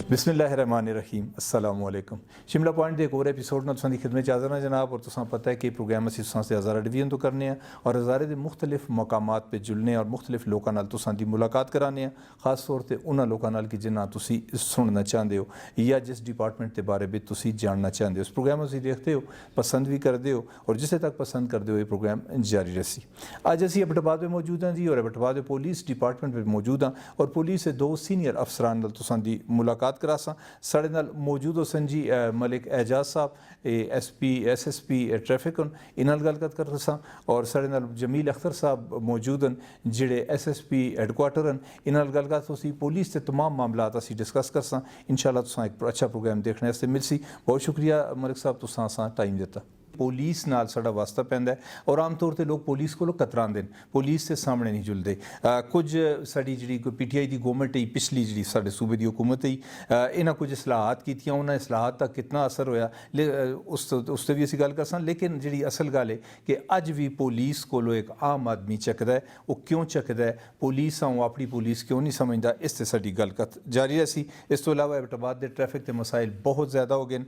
बिस्मिल्लाहिर्रहमानिर्रहीम अस्सलाम वालेकुम। शिमला पॉइंट के एक और एपीसोड में तुसां दी खिदमत च हाज़र हां जनाब। और तुसां पता है कि प्रोग्राम असीं तुसां से हज़ारा डिवीजन तो करने हैं और हज़ारे के मुख्तलिफ मकामात पर जुलने और मुख्तलिफ लोगों नाल तुसां दी मुलाकात कराने हैं, खास तौर पर उन्होंने लोगों नाल कि जिन्ना तुसीं सुनना चाहते हो या जिस डिपार्टमेंट के बारे में तुसीं जानना चाहते हो। इस प्रोग्राम तुसीं देखते हो, पसंद भी करते हो और जिसे तक पसंद करते हो ये प्रोग्राम जारी रसी। अज असीं एबटाबाद में मौजूद हाँ जी और एबटाबाद पुलिस डिपार्टमेंट में मौजूद हाँ और पुलिस के दो सीनियर अफसरान नाल तुसां दी मुलाकात करासां। साढ़े नाल मौजूद होसन जी मलिक एजाज साहब SSP ट्रैफिक इन्हां गल कर रसा और साढ़े नाल जमील अख्तर साहब मौजूद हैं जिहड़े SSP हैडक्वार्टर हैं। इन्हां गल पुलिस के तमाम मामलात असीं डिस्कस करसां। इंशाअल्लाह तुसां एक अच्छा प्रोग्राम देखने वास्ते मिलसी। बहुत शुक्रिया मलिक साहब तुसां असां टाइम दिता। पुलिस नाल साडा वास्ता पैंदा है और आम तौर पर लोग पुलिस को कतरांदे ने, पुलिस के सामने नहीं जुलते। कुछ साडी जी PTI की गौरमेंट ही पिछली जी साडे सूबे की हुकूमत ही इन्हां कुछ इसलाहत कीतियां, उन्हां इसलाहत का कितना असर होया उस भी असीं गल करसां। लेकिन जी असल गल है कि अज भी पुलिस कोलों एक आम आदमी चकदा है, वो क्यों चकदा है, पुलिस आऊँ अपनी पुलिस क्यों नहीं समझदा, इस ते साडी गलकत जारी रसी। इस तो इलावा एबटाबाद के ट्रैफिक के मसाइल बहुत ज़्यादा हो गए,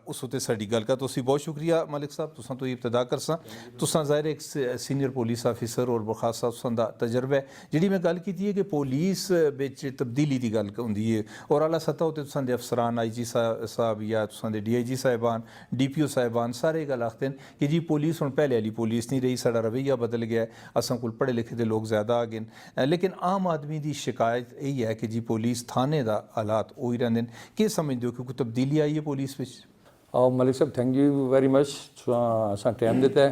उस उत्ते साडी गलकत होसी। बहुत शुक्रिया मलिक साहब तुसां तो इब्तदा करसां। तुसां ज़ाहिर एक सीनियर पुलिस ऑफिसर और बखासा तुसां दा तजर्बा है। जिहड़ी मैं गल कीती है कि पुलिस विच तब्दीली की गल हुंदी है और आला सतह उत्ते तुसां दे अफसरान IG साहब या तुसां दे DIG साहिबान DPO साहिबान सारे गल आखदे न कि जी पुलिस हुण पहले वाली पुलिस नहीं रही, साडा रवैया बदल गया है, असां कोल पढ़े लिखे दे लोग ज़्यादा आ गए। लेकिन आम आदमी की शिकायत यही है कि जी पुलिस थाने दा हालात उही रहिंदे न। केह् समझदे हो कि कोई तब्दीली आई है पुलिस विच? मलिक साहब थैंक यू वेरी मच असां टाइम दिता है।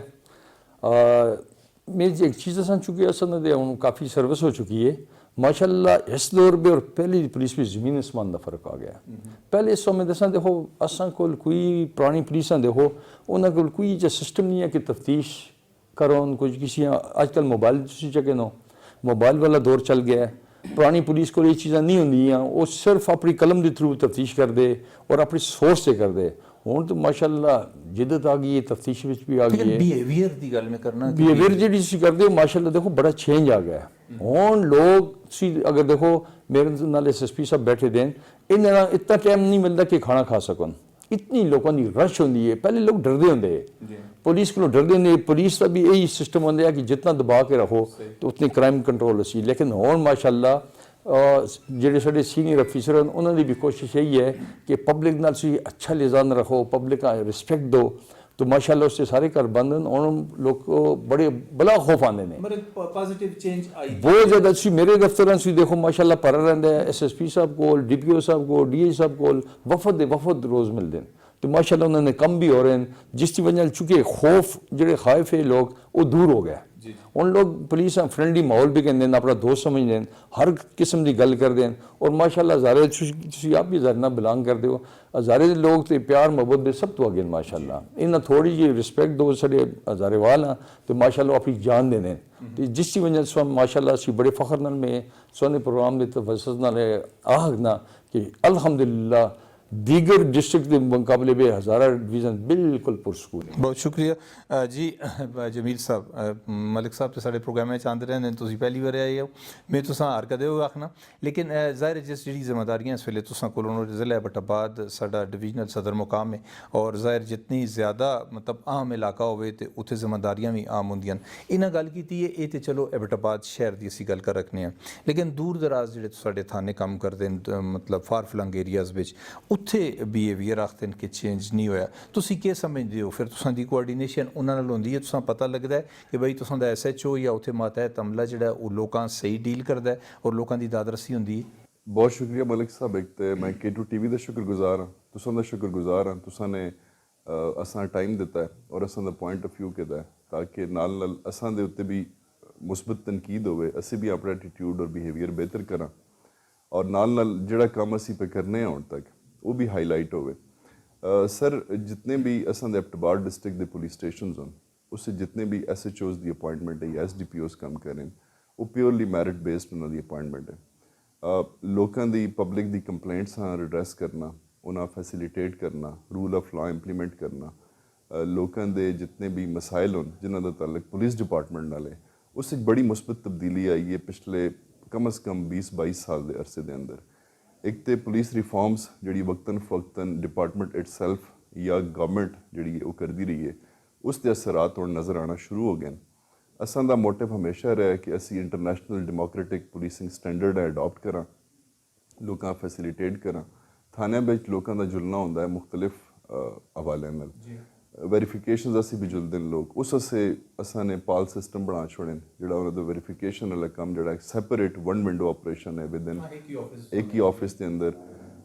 मेरी एक चीज़ असां चुकी असां दे हुण काफ़ी सर्विस हो चुकी है माशाल्लाह। इस दौर में और पहली पुलिस में ज़मीन आसमान का फ़र्क आ गया। पहले इस समय दसा देखो असां कोल कोई पुरानी पुलिसां देखो उन्हां कोल कोई जो सिस्टम नहीं है कि तफ्तीश करो कुछ किसी अजकल मोबाइल चके नो मोबाइल वाला दौर चल गया है। पुरानी पुलिस को ये चीज़ां नहीं होंदियां, वो सिर्फ अपनी कलम के थ्रू तफ्तीश करते और अपनी सोच से करते। हुण तो माशाल्लाह जिद्दत आ गई है, तफ्तीश भी आ गई है। बिहेवियर की गल में करना बिहेवियर जी करते हो माशाल्लाह देखो बड़ा चेंज आ गया है। हुण लोग अगर देखो मेरे नाल SSP साहब बैठे देन इन्हें इतना टाइम नहीं मिलता कि खाना खा सकन, इतनी लोगों की रश होंदी है। पहले लोग डरते होंगे पुलिस को, डरते होंगे। पुलिस का भी यही सिस्टम होंगे कि जितना दबा के रखो तो उतनी क्राइम कंट्रोल असी। लेकिन हुण माशाल्लाह ਜਿਹੜੇ ਸਾਡੇ सीनियर अफिसर हैं उन्होंने भी कोशिश यही है कि पब्लिक नाल अच्छा लिजान रखो, पब्लिक का रिस्पेक्ट दो। तो माशाल्लाह उससे सारे घर बंद हैं और लोग को बड़े बड़ा खौफ आते हैं। पॉजिटिव चेंज आई बहुत ज़्यादा मेरे दफ्तर देखो माशाल्लाह भरा रहता है। SSP साहब को, DPO साहब को, DI साहब को वफद रोज़ मिलते हैं। तो माशाल्लाह उन्होंने कम भी हो रहे हैं जिसकी वजह चूँकि खौफ जो खाइफ है लोग वो दूर हो गए। उन लोग पुलिस फ्रेंडली माहौल भी कहते हैं, अपना दोस्त समझते हैं, हर किस्म की गल करते हैं। और माशाल्लाह हज़ारे आप भी हज़ारे बिलोंग करते हो, हज़ारे लोग तो प्यार मोहब्बत दे सब तो अगे माशाल्लाह। इन्हें थोड़ी जी रिस्पेक्ट दो साढ़े हज़ारे वाल हाँ तो माशाल्लाह अपनी जान देने तो जिसकी वजह से माशाल्लाह असी बड़े फ़ख्र नाल में सोने प्रोग्राम के तवसत नाल आखना कि अल्हम्दुलिल्लाह दीगर डिस्ट्रिक्ट के मुकाबले में हज़ारा डिवीज़न बिल्कुल पुरस्कून है। बहुत शुक्रिया जी जमील साहब। मलिक साहब तो साढ़े प्रोग्राम में आते रहने, तुम पहली बार आए हो, मैं तुसा हर कदे हो आखना। लेकिन ज़ाहिर जिस जी जिम्मेदारियाँ इस वेले तुसा को ज़िला एबटाबाद साडा डिवीजनल सदर मुकाम है और ज़ाहिर जितनी ज़्यादा मतलब आम इलाका होवे तो उत्थे जिम्मेदारियाँ भी आम होंदियां। इन्हें गल की है ये तो चलो एबटाबाद शहर की असी गल कर रखने हैं, लेकिन दूर दराज जो साढ़े थाने काम करते हैं मतलब फार फ्लंग एरियाज़ में उत्थे बिहेवियर आखते हैं कि चेंज नहीं होया। तुसी क्या समझते हो? फिर तुसां दी कोआर्डिनेशन उन्हां नाल होंदी है, तुसां पता लगता है कि भाई तुसां दा SHO या उत्थे मातहत अमला जिहड़ा वो लोकां सही डील करता है और लोकां दी दादरसी होंदी है? बहुत शुक्रिया मलिक साहब। एक तो मैं K2 TV का शुक्रगुजार हाँ, तुसां दा शुक्रगुजार हाँ। तुसां ने असां टाइम दिता है और असां दा पॉइंट ऑफ व्यू किया है ताकि नाल असां दे उत्ते भी मुस्बत तनकीद होवे, असी भी अपना एटीट्यूड और बिहेवियर बेहतर करा और नाल जिहड़ा काम असी पे करने हुण तक वो भी हाईलाइट होवे। सर जितने भी असां दे एबटाबाद डिस्ट्रिक्ट के पुलिस स्टेशन हैं उससे जितने भी SHOs की अपॉइंटमेंट है या SDPOs काम करें वो प्योरली मैरिट बेस्ड उन्होंने अपॉइंटमेंट है। लोगों की पब्लिक की कंप्लेंट्स हाँ रिड्रैस करना, उन्हें फैसिलिटेट करना, रूल ऑफ लॉ इंप्लीमेंट करना, लोगों के जितने भी मसाइल हों जिन्हों का ताल्लुक पुलिस डिपार्टमेंट नाल है उससे बड़ी मुस्बत तब्दीली आई है पिछले कम अज़ कम 20-22 साल के अरसे के अंदर। ਇੱਕ ਤੇ ਪੁਲਿਸ ਰਿਫਾਰਮਸ ਜਿਹੜੀ ਵਕਤਨ ਫਵਕਤਨ ਡਿਪਾਰਟਮੈਂਟ ਇਟਸੈਲਫ ਜਾਂ ਗਵਰਨਮੈਂਟ ਜਿਹੜੀ ਹੈ ਉਹ ਕਰਦੀ ਰਹੀ ਹੈ, ਉਸ ਦੇ ਅਸਰਾਤ ਹੁਣ ਨਜ਼ਰ ਆਉਣਾ ਸ਼ੁਰੂ ਹੋ ਗਏ ਨੇ। ਅਸਾਂ ਦਾ ਮੋਟਿਵ ਹਮੇਸ਼ਾ ਰਿਹਾ ਕਿ ਅਸੀਂ international democratic policing standard adopt ਕਰਾਂ, ਲੋਕਾਂ ਫੈਸਿਲੀਟੇਟ ਕਰਾਂ। ਥਾਣਿਆਂ ਵਿੱਚ ਲੋਕਾਂ ਦਾ ਜੁਲਣਾ ਹੁੰਦਾ ਹੈ ਮੁਖਤਲਿਫ ਹਵਾਲਿਆਂ ਨਾਲ, ਵੈਰੀਫਿਕੇਸ਼ਨਸ ਅਸੀਂ ਵੀ ਜੁਲਦੇ ਨੇ ਲੋਕ, ਉਸ ਅਸੇ ਅਸਾਂ ਨੇ ਪਾਲ ਸਿਸਟਮ ਬਣਾ ਛੋੜੇ ਨੇ ਜਿਹੜਾ ਉਹਨਾਂ ਦਾ ਵੈਰੀਫਿਕੇਸ਼ਨ ਵਾਲਾ ਕੰਮ ਜਿਹੜਾ ਸੈਪਰੇਟ ਵਨ ਵਿੰਡੋ ਆਪਰੇਸ਼ਨ ਹੈ ਵਿਦਨ ਇੱਕ ਹੀ ਆਫਿਸ ਦੇ ਅੰਦਰ।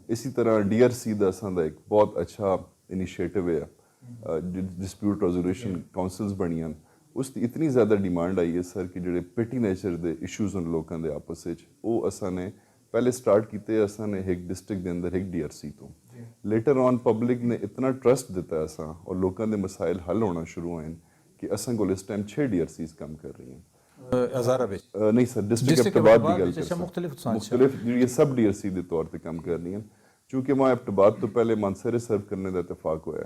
ਇਸੇ ਤਰ੍ਹਾਂ DRC ਦਾ ਅਸਾਂ ਦਾ ਇੱਕ ਬਹੁਤ ਅੱਛਾ ਇਨੀਸ਼ੀਏਟਿਵ ਹੈ, ਡਿਸਪਿਊਟ ਰੈਜ਼ੋਲੂਸ਼ਨ ਕਾਉਂਸਲਸ ਬਣੀਆਂ, ਉਸ ਦੀ ਇਤਨੀ ਜ਼ਿਆਦਾ ਡਿਮਾਂਡ ਆਈ ਹੈ ਸਰ ਕਿ ਜਿਹੜੇ ਪੈਟੀ ਨੇਚਰ ਦੇ ਇਸ਼ੂਜ਼ ਹਨ ਲੋਕਾਂ ਦੇ ਆਪਸ ਵਿੱਚ, ਉਹ ਅਸਾਂ ਨੇ ਪਹਿਲੇ ਸਟਾਰਟ ਕੀਤੇ ਅਸਾਂ ਨੇ ਇੱਕ ਡਿਸਟ੍ਰਿਕਟ ਦੇ ਅੰਦਰ ਇੱਕ DRC ਤੋਂ। ਲੇਟਰ ਔਨ ਪਬਲਿਕ ਨੇ ਇਤਨਾ ਟਰਸਟ ਦਿੱਤਾ ਅਸਾਂ ਔਰ ਲੋਕਾਂ ਦੇ ਮਸਾਇਲ ਹੱਲ ਹੋਣਾ ਸ਼ੁਰੂ ਹੋਏ ਨੇ ਕਿ ਅਸਾਂ ਕੋਲ ਇਸ ਟਾਈਮ 6 DRCs ਕੰਮ ਕਰ ਰਹੀਆਂ। ਹਜ਼ਾਰਾ ਵਿੱਚ ਨਹੀਂ ਸਰ, ਡਿਸਟ੍ਰਿਕਟ ਅਬਟਬਾਦ ਦੀ ਗੱਲ ਅੱਛਾ, ਮੁਖਤਲਿਫ ਜਿਹੜੀ ਸਬ DRC ਦੇ ਤੌਰ ਤੇ ਕੰਮ ਕਰ ਰਹੀਆਂ। ਚूँकि वहाँ अब्टबाद तो पहले मानसरे सर्व करने का इतफाक होया,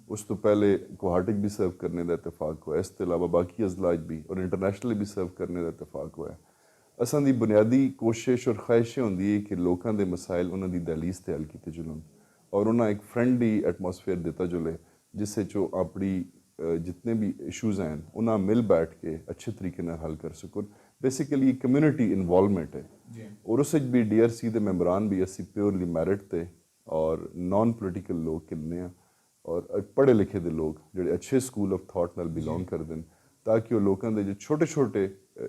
उस तो पहले कोहाटिक भी सर्व करने का इतफाक होया, इसके अलावा बाकी अजलाज भी और इंटरनेशनली भी सर्व करने का इतफाक होया। असां दी बुनियादी कोशिश और ख्वाहिशें होंदी है कि लोगों के मसाइल उन्होंने दहलीज से हल किए जुलन और उन्हें एक फ्रेंडली एटमोसफेयर दिता जुले जिससे जो अपनी जितने भी इशूज़ हैं उन्हें मिल बैठ के अच्छे तरीके से हल कर सकूँ। बेसिकली कम्यूनिटी इन्वॉल्वमेंट है और उस भी DRC के मैंबरान भी असी प्योरली मैरिट थे और नॉन पोलिटिकल लोग किन्ने हैं और पढ़े लिखे दे लोग जो अच्छे स्कूल ऑफ थॉट नाल बिलोंग करते हैं ताकि वो लोगों के जो छोटे छोटे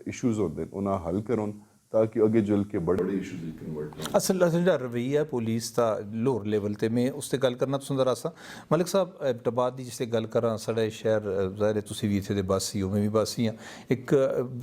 इशूज़ होते हैं उन्हें हल करों ताकि अगे जुल के बड़े इशूज़ कन्वर्ट हों। असल ਜਿਹੜਾ ਰਵਈਆ ਪੁਲਿਸ ਦਾ ਲੋਅਰ ਲੈਵਲ ਤੇ ਮੈਂ ਉਸ ਤੇ ਗੱਲ ਕਰਨਾ ਪਸੰਦ ਰਾਸਾ ਮਲਿਕ ਸਾਹਿਬ ਅਬਟਬਾਦ ਦੀ ਜਿਸ ਤੇ ਗੱਲ ਕਰਾਂ ਸਾਡਾ ਸ਼ਹਿਰ ਜ਼ਾਹਿਰ ਤੁਸੀਂ ਵੀ ਇੱਥੇ ਦੇ ਵਾਸੀ ਹੋ, ਮੈਂ ਵੀ ਵਾਸੀ ਹਾਂ, ਇੱਕ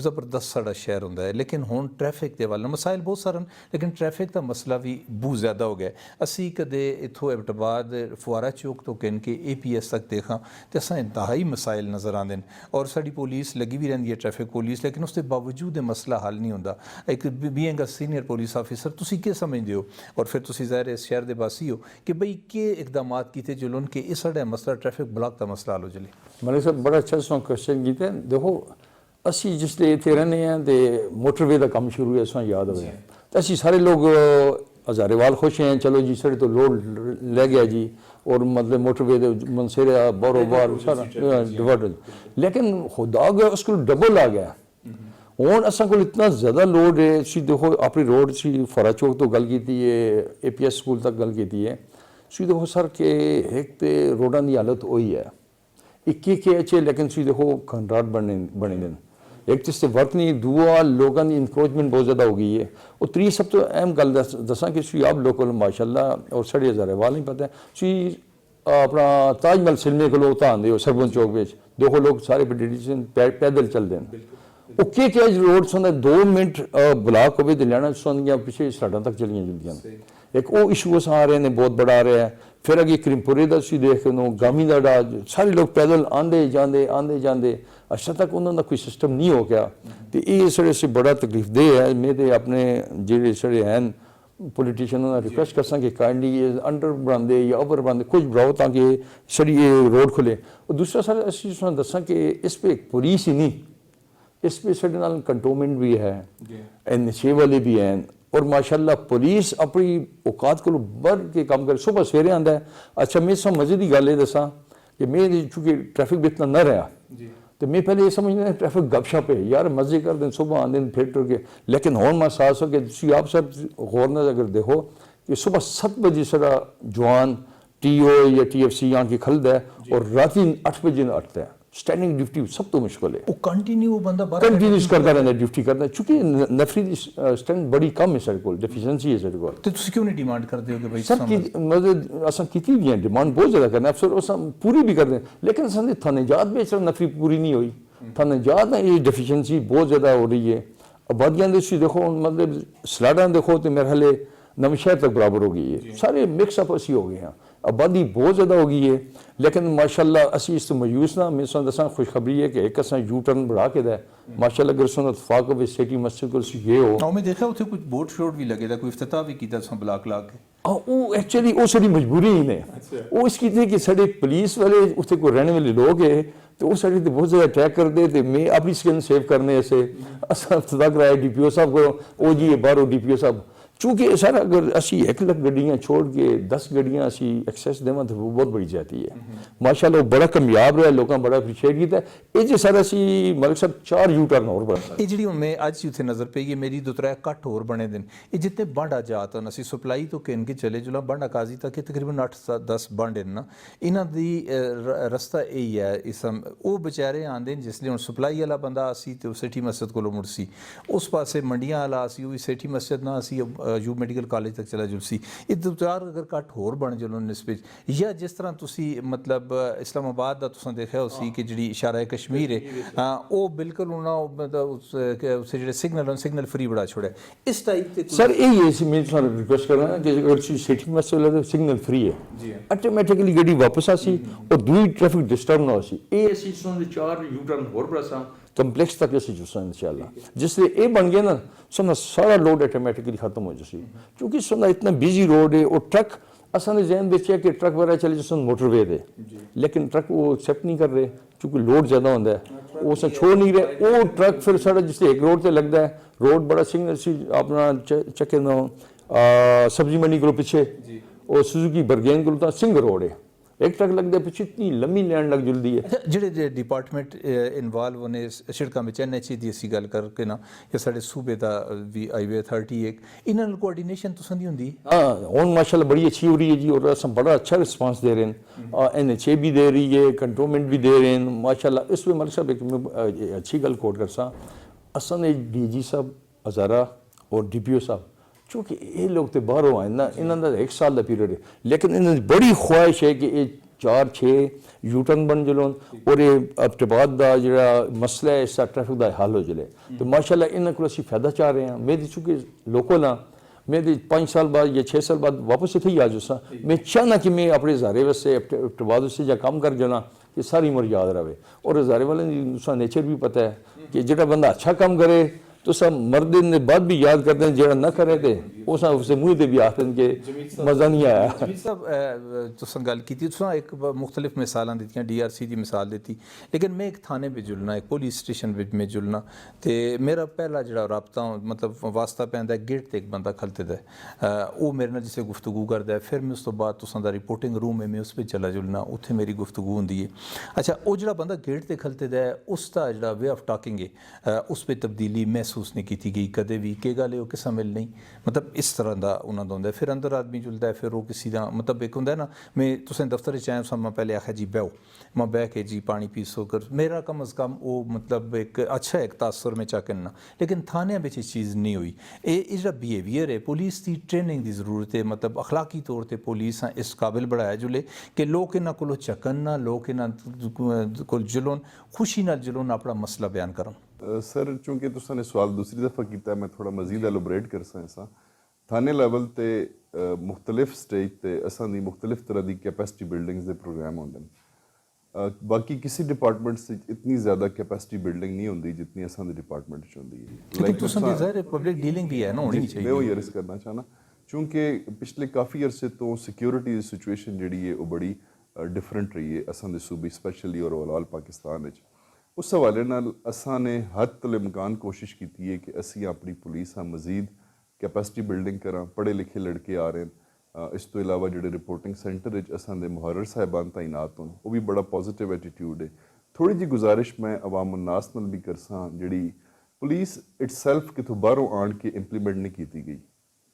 ਜ਼ਬਰਦਸਤ ਸਾਡਾ ਸ਼ਹਿਰ ਹੁੰਦਾ ਹੈ ਲੇਕਿਨ ਹੁਣ ਟ੍ਰੈਫਿਕ ਦੇ ਵੱਲ ਮਸਾਇਲ ਬਹੁਤ ਸਾਰੇ ਹਨ ਲੇਕਿਨ ਟ੍ਰੈਫਿਕ ਦਾ ਮਸਲਾ ਵੀ ਬਹੁਤ ਜ਼ਿਆਦਾ ਹੋ ਗਿਆ। ਅਸੀਂ ਕਦੇ ਇੱਥੋਂ ਅਬਟਬਾਦ ਫੁਆਰਾ ਚੌਕ ਤੋਂ ਕਹਿਣ ਕੇ APS ਤੱਕ ਦੇਖਾਂ ਤੇ ਅਸਾਂ ਇੰਤਹਾਈ ਮਸਾਇਲ ਨਜ਼ਰ ਆਉਂਦੇ ਨੇ ਔਰ ਸਾਡੀ ਪੁਲਿਸ ਲੱਗੀ ਵੀ ਰਹਿੰਦੀ ਹੈ ਟ੍ਰੈਫਿਕ ਪੁਲਿਸ ਲੇਕਿਨ ਉਸ ਦੇ ਬਾਵਜੂਦ ਇਹ ਮਸਲਾ ਹੱਲ ਨਹੀਂ ਹੁੰਦਾ। ਇੱਕ being a senior police officer ਤੁਸੀਂ ਕੀ ਸਮਝਦੇ ਹੋ ਔਰ ਫਿਰ ਤੁਸੀਂ ਜ਼ਾਹਿਰ ਇਸ ਸ਼ਹਿਰ ਦੇ ਵਾਸੀ ਹੋ ਕਿ ਬਈ ਕੀ ਇਕਦਾਮਾਤ ਕੀਤੇ जुलन कि इस साढ़ा मसला ट्रैफिक ब्लॉक का मसला हल हो जले? मलिक साहब बड़ा अच्छा सो क्वेश्चन कीते। देखो असी जिसले इतने रहने हैं तो मोटरवे का काम शुरू है, अस याद हो तो असी सारे लोग हज़ारेवाल खुश हैं, चलो जी साढ़े तो लोड ले गया जी और मतलब मोटरवे मनसेरा बारोबार सारा डिवाइड, लेकिन खुदा गया उसको डबल आ गया। हूँ असा को इतना ज़्यादा लोड है, सी देखो अपनी रोड सी फरा चौक तो गल की है, APS स्कूल तक गल की है, सी देखो सर कि एक तो रोडों की हालत वही है, एक अच्छे लेकिन सी देखो खंडाट बने दिन एक जिससे वर्त नहीं दुआ लोगों की इंक्रोचमेंट बहुत ज़्यादा हो गई है। और त्री सब तो अहम गल दसा कि सी आप लोग माशाल्लाह और साढ़े हज़ारेवाल नहीं पता सी अपना ताजमहल सिनेमे को लोग तो आते हो सरपंच चौक में देखो लोग सारे पैदल चलते हैं वो क्या रोड सुन 2 मिनट ब्लॉक हो लियाना सुनिया पिछले सड़कों तक चलिया जुलदियाँ एक वो इशू आ रहे हैं बहुत बड़ा आ रहा है। फिर अगे करीमपुरे का सी देख गामी का डाज सारे लोग पैदल आंदे जाते अच्छा तक उन्होंने कोई सिस्टम नहीं हो गया तो ये साढ़े से बड़ा तकलीफदेह है। मैं तो अपने जेडे साढ़े हैं पोलिटिशियन रिक्वेस्ट कर कि काइंडली ये अंडर बनाते या ओवर बनाते कुछ बनाओ ताकि सारी ये रोड खुले। और दूसरा सर असं दसा कि इस पर पुलिस ही नहीं, इस पर साढ़े नाल कंटोनमेंट भी है, नशे वाले भी हैं और माशाल्लाह पुलिस अपनी औकात को बढ़ के काम करे। सुबह सवेरे आंदा है अच्छा मैं सब मजे की गल दसा कि मैं चूँकि ट्रैफिक भी इतना न रहा तो मैं पहले ये समझना ट्रैफिक गपशप है यार मजे कर दें सुबह आते हैं फिर टुर के, लेकिन हूँ मैं सास हो कि आप सब गौर न अगर देखो कि सुबह 7 बजे सारा जवान TO या TFC यहाँ की खलद है और रात 8 बजे अटता है। स्टैंडिंग ड्यूटी सब तो मुश्किल है, वो कंटिन्यू बंदा कंटिन्यूस करता रहता है ड्यूटी करता है चूँकि नफरी स्टैंड बड़ी कम है सारे को डिफिशेंसी है सारे को। तो तुम क्यों नहीं डिमांड करते हो कि भाई सर की मतलब असा की भी है डिमांड बहुत ज़्यादा करना अफसर अस पूरी भी करते हैं लेकिन असा थानेजात में इस नफरी पूरी नहीं हुई। थानेजात में ये डिफिशेंसी बहुत ज़्यादा हो रही है। आबादियाँ देखो मतलब सलाडा देखो तो मेरे हाले नवशहर तक बराबर हो गई है, सारे मिक्सअप असी हो गए हैं, आबादी बहुत ज़्यादा हो गई है लेकिन माशाल्लाह असी इस मायूस ना मैं दसा खुशखबरी है कि एक असा यू टर्न बढ़ा के दा माशाल्लाह अगर सुन इतफाक हो सिटी मस्जिद को गए हो मैं देखा उत्थे कुछ बोर्ड शोर्ड भी लगे था, कोई इफ्तिताह भी किया था ब्लॉक ला के। वो एक्चुअली वो साड़ी मजबूरी ही ने वो इसकी थी कि साढ़े पुलिस वाले उत्थे को रहने वाले लोग है तो वो साड़ी बहुत ज़्यादा अटैक कर दे मैं अपनी स्किन सेव करने से असा इफ्तिताह कराया DPO साहब को ओ जी बाहरों DPO साहब चूँकि सर अगर असी 1 लाख गड्डियाँ छोड़ के 10 गड्डियाँ असी एक्सेस देवां तो वो बहुत बड़ी जाती है। माशाल्लाह वो बड़ा कामयाब रहा, लोगों बड़ा अप्रीशिएट किया। ये सर असी मलिक साहब 4 यू टर्न और बड़ा ये जी मैं अज उत्थे नज़र पई है मेरी 2-3 कट होर बने दिन ये जितने बंड अज आत न असी सप्लाई तो किन के चले जुला बंड काजी तक तकरीबन 8-10 बंड ना इन्हां दी रस्ता यही है इस वो बेचारे आंदे जिसले हुण सप्लाई वाला बंदा असी तो सिटी मस्जिद कोलों मुड़सी उस पासे मंडियां वाला असी वो सिटी मस्जिद ना असी यू मैडिकल कॉलेज तक चला जुलसी ये 2-4 अगर कट होर बन जुलन निस्बत या जिस तरह तुसी मतलब इस्लामाबाद दा तुसां देखिया उसी कि जिहड़ी इशारा कश्मीर है वो बिल्कुल उन्हां मतलब उसे जिहड़े सिग्नल फ्री बड़ा छोड़ा इस टाइप ते सर यही है मैं सर रिक्वेस्ट कर रहा हूं कि अगर सिटी मस्जिद तो सिग्नल फ्री है ऑटोमेटिकली गड्डी वापस आसी और दूसरी ट्रैफिक डिस्टर्ब ना होसी ये असी सुन 4 यू टर्न होर बड़ा सा कंप्लेक्स तक असी जुसा इंशाल्लाह जिससे ये बन गया ना सुना सारा लोड ऑटोमेटिकली खत्म हो जासी क्योंकि सुना इतना बिजी रोड है और ट्रक असां ने जहन देखिए कि ट्रक वगैरह चले जैसे मोटरवे दे लेकिन ट्रक वो एक्सेप्ट नहीं कर रहे क्योंकि लोड ज़्यादा होता है वो उसे छोड़ नहीं रहे वो ट्रक फिर सारा जिससे एक रोड से लगता है रोड बड़ा सिग्नल सी अपना चक्के ना सब्जी मंडी को पीछे और सुजुकी बरगेन को सिंग रोड है एक ट्रक लगता है पीछे इतनी लंबी लैंड लग जुलती है ਜਿਹੜੇ ਡਿਪਾਰਟਮੈਂਟ ਇਨਵੋਲਵ ਹੋਣੇ ਸੜਕਾਂ ਵਿੱਚ ਐਨਐਚਏ ਦੀ ਅਸੀਂ ਗੱਲ ਕਰਕੇ ਨਾ ਜਾਂ ਸਾਡੇ ਸੂਬੇ ਦਾ ਵੀ ਹਾਈਵੇ ਅਥਾਰਟੀ ਇੱਕ ਇਹਨਾਂ ਨਾਲ ਕੋਆਰਡੀਨੇਸ਼ਨ ਤੁਸੀਂ ਦੀ ਹੁੰਦੀ हाँ और माशाल्लाह बड़ी अच्छी हो रही है जी और असम बड़ा अच्छा रिस्पांस दे रहे हैं एनएचए भी दे रही है कंटोनमेंट भी दे रहे हैं माशाल्लाह इसमें मलिक साहब एक अच्छी गल कोट कर सा असन डीजी साहब हज़ारा और डीपीओ साहब चूँकि ये लोग तो बाहरों आए ना इन्होंने 1 साल का पीरियड है लेकिन इन्होंने बड़ी ख्वाहिश है कि ये 4-6 यू टर्न बन जलोन और ये अब्टबाद का जो मसला है इसका ट्रैफिक का हल हो जले तो माशाल्लाह इन्होंने को असी फायदा चाह रहे हैं मैं चूँकि लोकल हाँ मैं 5 साल बाद या 6 साल बाद वापस इतने ही आ जाऊँ मैं चाहना कि मैं अपने हज़ारे वास्ते अब्टबाद से या काम कर जाना कि सारी उम्र याद रहे और हज़ारे वाले नेचर भी पता है कि जो बंदा अच्छा काम करे तो सब मरद ने बाद भी याद करते हैं जो ना करे थे उससे मुँह से भी आते हैं कि मज़ा नहीं आया जमील साहब तुसां गल कीती तुसां एक मुख्तलिफ मिसालां दित्तियां डीआरसी दी मिसाल दित्ती लेकिन मैं एक थाने पे जुलना एक पुलिस स्टेशन में जुलना तो मेरा पहला जो रबता मतलब वास्ता पैंदा गेट ते एक बंदा खलते दा वो मेरे नाल जिसे गुफ्तगू करदा है फिर मैं उस तो बाद तुसां दा रिपोर्टिंग रूम है मैं उस पर चला जुलना उत्थे मेरी गुफ्तगू होंदी है अच्छा वो जो बंदा गेट ते खलते दा उसका जो वे ऑफ टॉकिंग है उस पर तब्दीली महसूस नहीं की गई कदे भी के गल है किसा मिल नहीं मतलब इस तरह का उन्होंने होंगे फिर अंदर आदमी जुलता है फिर वो किसी का मतलब एक होंगे ना मैं तुसें दफ्तर च आया सां मैं पहले आख्या जी बहो मैं बह के जी पानी पीसो कर मेरा कम अज़ कम वो मतलब एक अच्छा एक तासर में चाकना लेकिन थाने में इस चीज़ नहीं हुई ये जो बिहेवियर है पुलिस की ट्रेनिंग की जरूरत है मतलब अखलाकी तौर पर पुलिस इस काबिल बढ़ाया जुले कि लोग इन्हों को चकन ना लोग इन्हों को जुलन खुशी नाल जुलन अपना मसला बयान करन सर चूँकि तुसां ने सवाल दूसरी दफ़ा किया मैं थोड़ा मजीद एलोबरेट कर सा थाने लैवल ते मुख्तलिफ स्टेज ते असां दी मुख्तलिफ तरह की कैपेसिटी बिल्डिंग्स के प्रोग्राम होंदे बाकी किसी डिपार्टमेंट से इतनी ज़्यादा कैपेसिटी बिल्डिंग नहीं होंदी जितनी असां दे डिपार्टमेंट च होंदी है लेकिन तुसां दी ज़ाहिर पब्लिक डीलिंग भी है ना होनी चाहिए मैं वो अर्ज करना चाहना चूँकि पिछले काफ़ी अरसे तो सिक्योरिटी दी सिचुएशन जिहड़ी है वो बड़ी डिफरेंट रही है असां दे सूबे स्पैशली और ओवरऑल पाकिस्तान विच उस हवाले नाल असां ने हद तल इम्कान कोशिश की है कि असी अपनी पुलिस मजीद कैपेसिटी बिल्डिंग करा पढ़े लिखे लड़के आ रहे हैं इस तो इलावा जो रिपोर्टिंग सेंटर असां दे मुहर्रर साहिबान तैनात होन वो भी बड़ा पॉजिटिव एटीट्यूड है थोड़ी जी गुजारिश मैं अवाम उन्नास नाल भी करसा जी पुलिस इटसैल्फ कितों बाहरों आन के इंप्लीमेंट नहीं की गई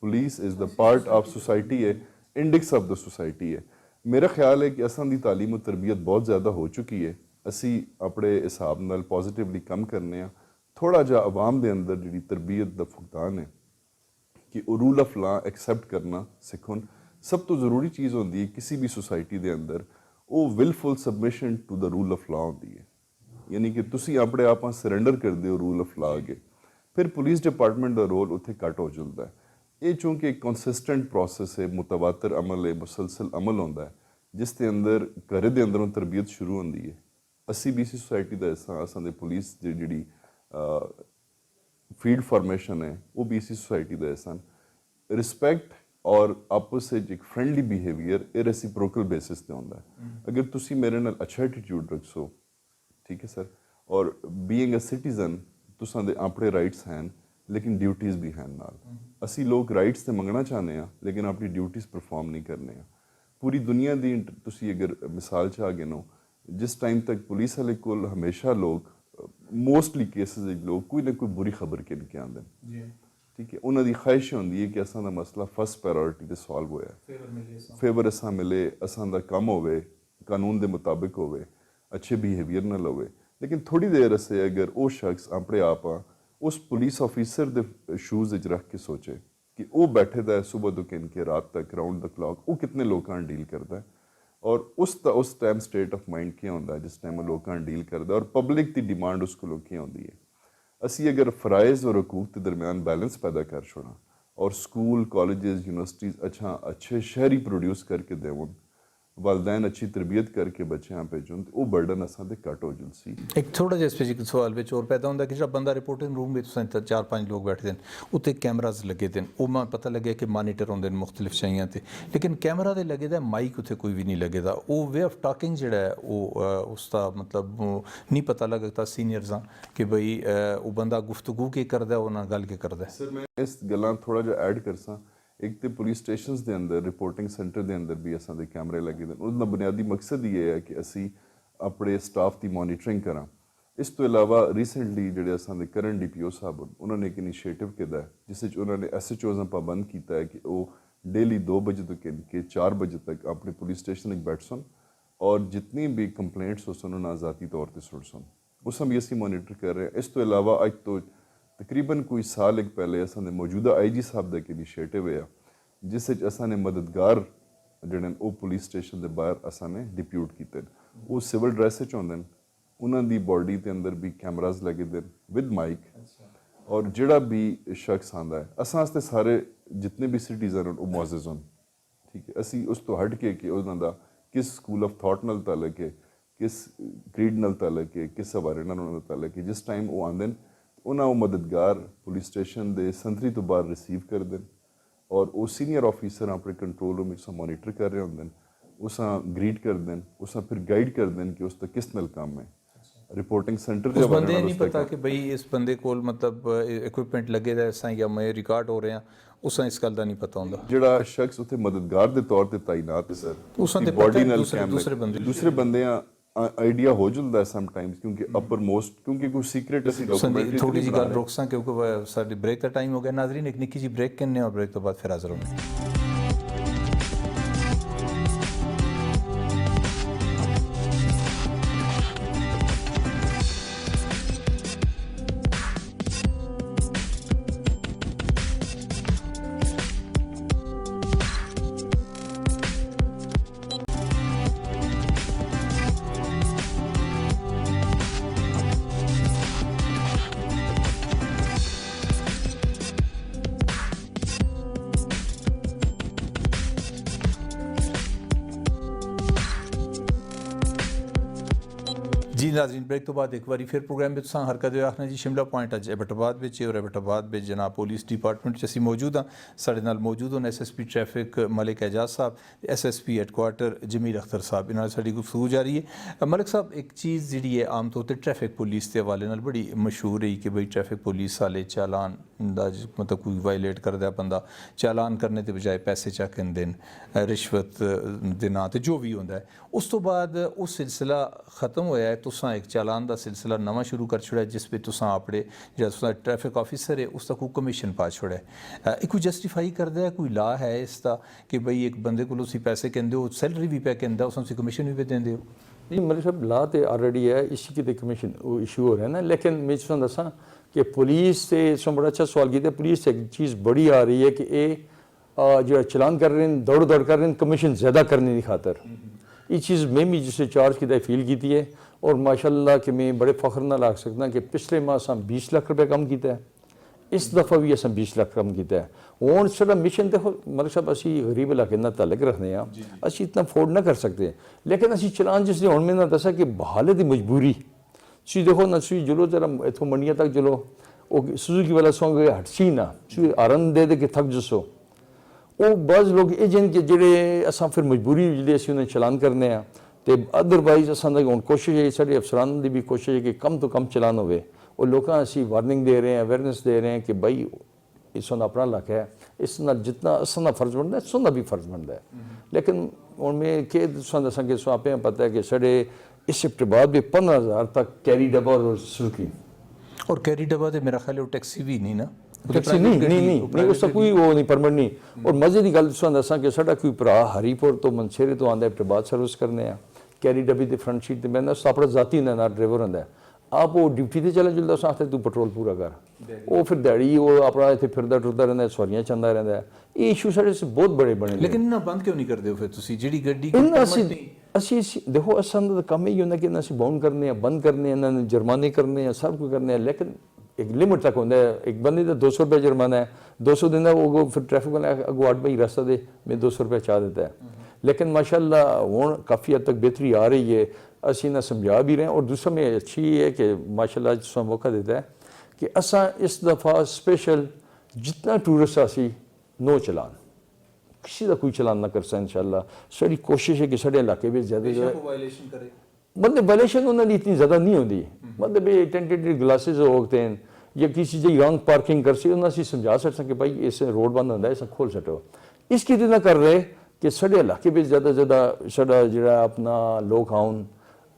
police is the part of society है इंडिक्स ऑफ द सोसाइटी है मेरा ख्याल है कि असां दी तालीम और तरबियत बहुत ज़्यादा हो चुकी है असी अपने हिसाब नाल पॉजिटिवली कम करने थोड़ा जा अवाम दे अंदर जी तरबियत दा फुकदान है कि रूल ऑफ लॉ एक्सैप्ट करना सिखन सब तो ज़रूरी चीज़ होंदी है किसी भी सोसाइटी दे अंदर वो willful submission to the rule of law होंदी है यानी कि तुसी अपने आप सरेंडर कर दो रूल ऑफ लॉ अगे फिर पुलिस डिपार्टमेंट का रोल उत्थे घट हो जाता है ये चूँकि एक कंसिस्टेंट प्रोसेस है मुतवातर अमल है मुसलसल अमल होंदा है जिस दे अंदर घरे दे अंदरों तरबियत शुरू होंदी है असी बीसी सोसाइटी का हिस्सा असां दे पुलिस जी फील्ड फॉर्मेशन है वो बीसी सोसाइटी का हिस्सा रिस्पैक्ट और आपस में एक फ्रेंडली बिहेवियर ये रेसिप्रोकल बेसिस पे होंदा है अगर तुसी मेरे नाल अच्छा एटीट्यूड रखो ठीक है सर और बीइंग अ सिटीजन तुसां दे अपने राइट्स हैं लेकिन ड्यूटीज़ भी हैं नाल ਅਸੀਂ ਲੋਕ ਰਾਈਟਸ ਤੇ ਮੰਗਣਾ ਚਾਹੁੰਦੇ ਆ ਲੇਕਿਨ ਆਪਣੀ ਡਿਊਟੀਆਂ ਪਰਫਾਰਮ ਨਹੀਂ ਕਰਨੇ ਆ। ਪੂਰੀ ਦੁਨੀਆ ਦੀ ਤੁਸੀਂ ਅਗਰ ਮਿਸਾਲ 'ਚ ਆ ਗਏ ਨੋ, ਜਿਸ ਟਾਈਮ ਤੱਕ ਪੁਲਿਸ ਵਾਲੇ ਕੋਲ ਹਮੇਸ਼ਾ ਲੋਕ ਮੋਸਟਲੀ ਕੇਸਿਸ ਵਿੱਚ ਲੋਕ ਕੋਈ ਨਾ ਕੋਈ ਬੁਰੀ ਖਬਰ ਕਿਨ ਕੇ ਆਉਂਦੇ ਨੇ, ਠੀਕ ਹੈ। ਉਹਨਾਂ ਦੀ ਖਾਹਿਸ਼ ਹੁੰਦੀ ਹੈ ਕਿ ਅਸਾਂ ਦਾ ਮਸਲਾ ਫਸਟ ਪ੍ਰਾਇੋਰਟੀ ਤੇ ਸੋਲਵ ਹੋਇਆ, ਫੇਵਰ ਅਸਾਂ ਮਿਲੇ, ਅਸਾਂ ਦਾ ਕੰਮ ਹੋਵੇ, ਕਾਨੂੰਨ ਦੇ ਮੁਤਾਬਿਕ ਹੋਵੇ, ਅੱਛੇ ਬਿਹੇਵੀਅਰ ਨਾਲ ਹੋਵੇ। ਲੇਕਿਨ ਥੋੜੀ ਦੇਰ ਅਸੇ ਅਗਰ ਉਹ ਸ਼ਖਸ ਆਪਣੇ ਆਪ ਉਸ ਪੁਲਿਸ ਆਫੀਸਰ ਦੇ ਸ਼ੂਜ਼ ਵਿੱਚ ਰੱਖ ਕੇ ਸੋਚੇ ਕਿ ਉਹ ਬੈਠੇ ਦਾ ਸਵੇਰ ਤੋਂ ਕਿਨ ਕੇ ਰਾਤ ਤੱਕ ਰਾਉਂਡ ਦਾ ਕਲੌਕ ਉਹ ਕਿਤਨੇ ਲੋਕਾਂ ਨਾਲ ਡੀਲ ਕਰਦਾ ਹੈ ਔਰ ਉਸ ਟਾਈਮ ਸਟੇਟ ਆਫ ਮਾਈਂਡ ਕੀ ਹੁੰਦਾ ਜਿਸ ਟਾਈਮ ਉਹ ਲੋਕਾਂ ਨਾਲ ਡੀਲ ਕਰਦਾ ਔਰ ਪਬਲਿਕ ਦੀ ਡਿਮਾਂਡ ਉਸ ਕੋਲੋਂ ਕੀ ਹੁੰਦੀ ਹੈ। ਅਸੀਂ ਅਗਰ ਫਰਾਇਜ਼ ਔਰ ਹਕੂਕ ਦੇ ਦਰਮਿਆਨ ਬੈਲੈਂਸ ਪੈਦਾ ਕਰ ਛੋੜਾਂ ਔਰ ਸਕੂਲ ਕਾਲਜਿਸ ਯੂਨੀਵਰਸਿਟੀਜ਼ ਅੱਛੇ ਸ਼ਹਿਰੀ ਪ੍ਰੋਡਿਊਸ ਕਰਕੇ ਦੇਵਣ, ਵਾਲदैन अच्छी तरबियत करके बच्चों भेजन तो वो बर्डन असां ते घट हो जुल सी। एक थोड़ा जिहा स्पेसिफिक सवाल विच होर पैदा होंदा कि जिहड़ा बंदा रिपोर्टिंग रूम में 4-5 लोग बैठे हैं उत्ते कैमराज लगे दे वो मैं पता लगे कि मानीटर होंदे मुख्तलिफ शाइयां ते, लेकिन कैमरा दे लगे दा माइक उत्थे कोई भी नहीं लगे दा, वो वे ऑफ टॉकिंग जिहड़ा है वो उसका मतलब नहीं पता लगता सीनियर्स कि भाई वो बंदा गुफ्तगू की करदा है उन्हां गल के करदा है। सर मैं इस गल्लां थोड़ा जिहा ऐड करसां। एक तो पुलिस स्टेशनस के अंदर रिपोर्टिंग सेंटर के अंदर भी असां दे कैमरे लगे दे, उसका बुनियादी मकसद ये है कि असी अपने स्टाफ की मॉनिटरिंग करा। इस तो इलावा रीसेंटली ਜਿਹੜੇ असां दे करंट DPO साहब उन्होंने एक इनिशिएटिव किया जिस उन्होंने SHOs पाबंद किया है कि वो डेली 2 बजे तो के 4 बजे तक अपने पुलिस स्टेशन में बैठ सन और जितनी भी कंप्लेंट्स हो सन उन्हें ज़ाती तौर पर सुन सन, उस भी असी मॉनिटर कर रहे हैं। इस तो इलावा अज तो तकरीबन कोई साल एक पहले असां दे मौजूदा IG साहब का एक इनिशिएटिव है जिस असां ने मददगार जिहड़े वो पुलिस स्टेशन के बाहर असां ने डिप्यूट किए, वो सिविल ड्रैस होंदे ने, उन्हां दी बॉडी के अंदर भी कैमराज लगे दे विद माइक और जिहड़ा भी शख्स आंदा है असां वास्ते सारे जितने भी सिटीजन वो मुअज़्ज़ज़ होन, ठीक है। असी उस तो हट के कि उन्हां दा किस स्कूल ऑफ थॉट नाल ताल्लुक है, किस क्रीड नाल ताल्लुक है, किस हवाले नाल उन्हां दा ताल्लुक है, जिस टाइम वो आंदे उन्हां वो मददगार पुलिस स्टेशन के संतरी तो बाहर रिसीव करते हैं और वो सीनियर ऑफिसर अपने कंट्रोल रूम में मॉनिटर कर रहे होंगे, उस ग्रीट करते हैं, उस फिर गाइड करते हैं कि उसका किस नाल काम है। रिपोर्टिंग सेंटर उस बंदे नहीं पता कि भाई इस बंदे को मतलब इक्विपमेंट लगे दा ऐसा या मैं रिकॉर्ड हो रहे हैं, उस इस गल का नहीं पता होंदा। जिहड़ा शख्स उत्थे मददगार के तौर पर तैनात है सर, उसने बॉडी नाल दूसरे बंदे आइडिया हो जुलदा है समटाइम्स क्योंकि अपर मोस्ट क्योंकि कोई सीक्रेट असी डॉक्यूमेंट थोड़ी जी गल रोक सा क्योंकि साडी ब्रेक का टाइम हो गया। नाज़रीन एक निक्की जी ब्रेक करने और ब्रेक तो बाद फिर हाजिर होंगे। जी नाज़रीन ब्रेक तो बाद एक बार फिर प्रोग्राम में तुसां हरकत आखना जी शिमला पॉइंट अज एबटाबाद में और एबटाबाद में जनाब पुलिस डिपार्टमेंट असीं मौजूद हाँ। साढ़े नाल मौजूद होने SSP ट्रैफिक मलिक एजाज साहब, SSP हैडक्वार्टर जमील अख्तर साहब, इन्होंने साड़ी गुफ्तगू जारी है। मलिक साहब एक चीज़ जी है आम तौर पर ट्रैफिक पुलिस के हवाले नाल बड़ी मशहूर रही कि भाई ट्रैफिक पुलिस वाले चालान मतलब कोई वायलेट करदा बंदा चालान करने के बजाय पैसे चकन देन रिश्वत दे नां ते जो भी होंदा है, उस तो बाद वो सिलसिला ख़त्म होया है। तुसां एक चालान का सिलसिला नवा शुरू कर छोड़ा जिस पे तुसां अपने जो ट्रैफिक ऑफिसर है उसका कोई कमीशन पा छोड़ा है। एक कोई जस्टिफाई करदा है, कोई ला है इसका कि भाई एक बंदे को पैसे कहते हो सैलरी भी पे कहता उस कमीशन भी पे देंगे हो? नहीं मतलब सब ला तो ऑलरेडी है, इसी की कमीशन वो इशू हो रहा है ना। लेकिन मैं तुम दसा कि पुलिस से इसमें बड़ा अच्छा सवाल किया, पुलिस से एक चीज़ बड़ी आ रही है कि ये जो चलान कर रहे हैं दौड़ कर रहे हैं कमीशन ज़्यादा करने की खातर, ये चीज़ मैं भी जिससे चार्ज की फील की है और माशाल्लाह कि मैं बड़े फख्र ना ला सकता कि पिछले माह अस 20 लाख रुपये कम किया है, इस दफ़ा भी अस 20 लाख कम किया है। हूँ साडा मिशन देखो मतलब साहब असी गरीब इलाके नाल ताल्लुक रखते हैं, असी इतना अफोर्ड ना कर सकते, लेकिन असी चलान जिसने हूँ मैं दसा कि बहाले की मजबूरी तुसीं देखो ना, तुसीं जुलो जरा इतों मंडिया तक जुलो वो सुजुकी वाला सॉन्ग हटसी ना तुसीं आरन दे के थक जसो वो बज़ लोग ये जिन के जेड़े असां फिर मजबूरी जिहड़े असीं उन्हें चलान करने हैं तो अदरवाइज असां दी हुण कोशिश है साढ़े अफसरान की भी कोशिश है कि कम तो कम चलान होवे और लोगों असीं वार्निंग दे रहे हैं अवेयरनेस दे रहे हैं कि भाई इस अपना इलाका है, इस नाल जितना असां दा फर्ज बनता है सुन दा भी फर्ज बनता है। लेकिन हुण मैं के दसां कि आपे पता है कि साढ़े इस शिफ्ट बाद भी 15,000 तक कैरी डब्बा और सुजुकी। और कैरी डब्बा तो मेरा ख्याल है वो टैक्सी भी नहीं ना, टैक्सी नहीं उसका कोई वो नहीं परमिट नहीं। और मजे की गल दसा कि साढ़ा कोई भरा हरीपुर तो मनसेरे तो आंदा इफ्ताबाद सर्विस करने आ, कैरी डब्बी की फ्रंट सीट पर बहना, उस अपना जाती होंगे ना ड्राइवर होंगे, आप वो ड्यूटी से चला जुलता उस आखते तू पेट्रोल पूरा कर, वो फिर दिहाड़ी वो अपना इतने फिरदा टुरदा रहता है, सवारियां चंदा रहता है। ये इशू साढ़े बहुत बड़े बने। लेकिन इन्ना बंद क्यों नहीं करते हो फिर तुसी जेडी गड्डी ਅਸੀਂ ਦੇਖੋ ਅਸਾਂ ਦਾ ਕੰਮ ਹੀ ਹੁੰਦਾ ਕਿ ਅਸੀਂ ਬਾਉਂਡ ਕਰਨੇ ਆ, ਬੰਦ ਕਰਨੇ, ਇਹਨਾਂ ਨੇ ਜੁਰਮਾਨੇ ਕਰਨੇ ਆ, सब कुछ करने हैं। लेकिन एक लिमिट तक होता है, एक बंदे का 200 रुपये जुर्माना है, 200 देना वो फिर ट्रैफिक वाला अगो 8 भाई रास्ता दे मैं 200 रुपये चाह देता है। लेकिन माशाल्लाह हूँ काफ़ी हद तक बेहतरी आ रही है, असी ना समझा भी रहे हैं। और दूसरा में अच्छी है कि माशाल्लाह जिसका मौका देता है कि असा इस दफ़ा स्पेशल जितना टूरिस्ट असी नो चलान, किसी का कोई चलान ना कर सा इंशाल्लाह। सारी कोशिश है कि साढ़े इलाके में ज़्यादा मतलब वायलेशन उन्होंने इतनी ज़्यादा नहीं होती, मतलब ये टेंटेड ग्लासेस होते हैं या किसी जी रॉन्ग पार्किंग कर सी उन्हें समझा सकते कि भाई इस रोड बंद होता है, इसे खोल सको। इसकी इतना कर रहे कि साढ़े इलाके में ज़्यादा ज़्यादा साढ़ा जो अपना लोग आउन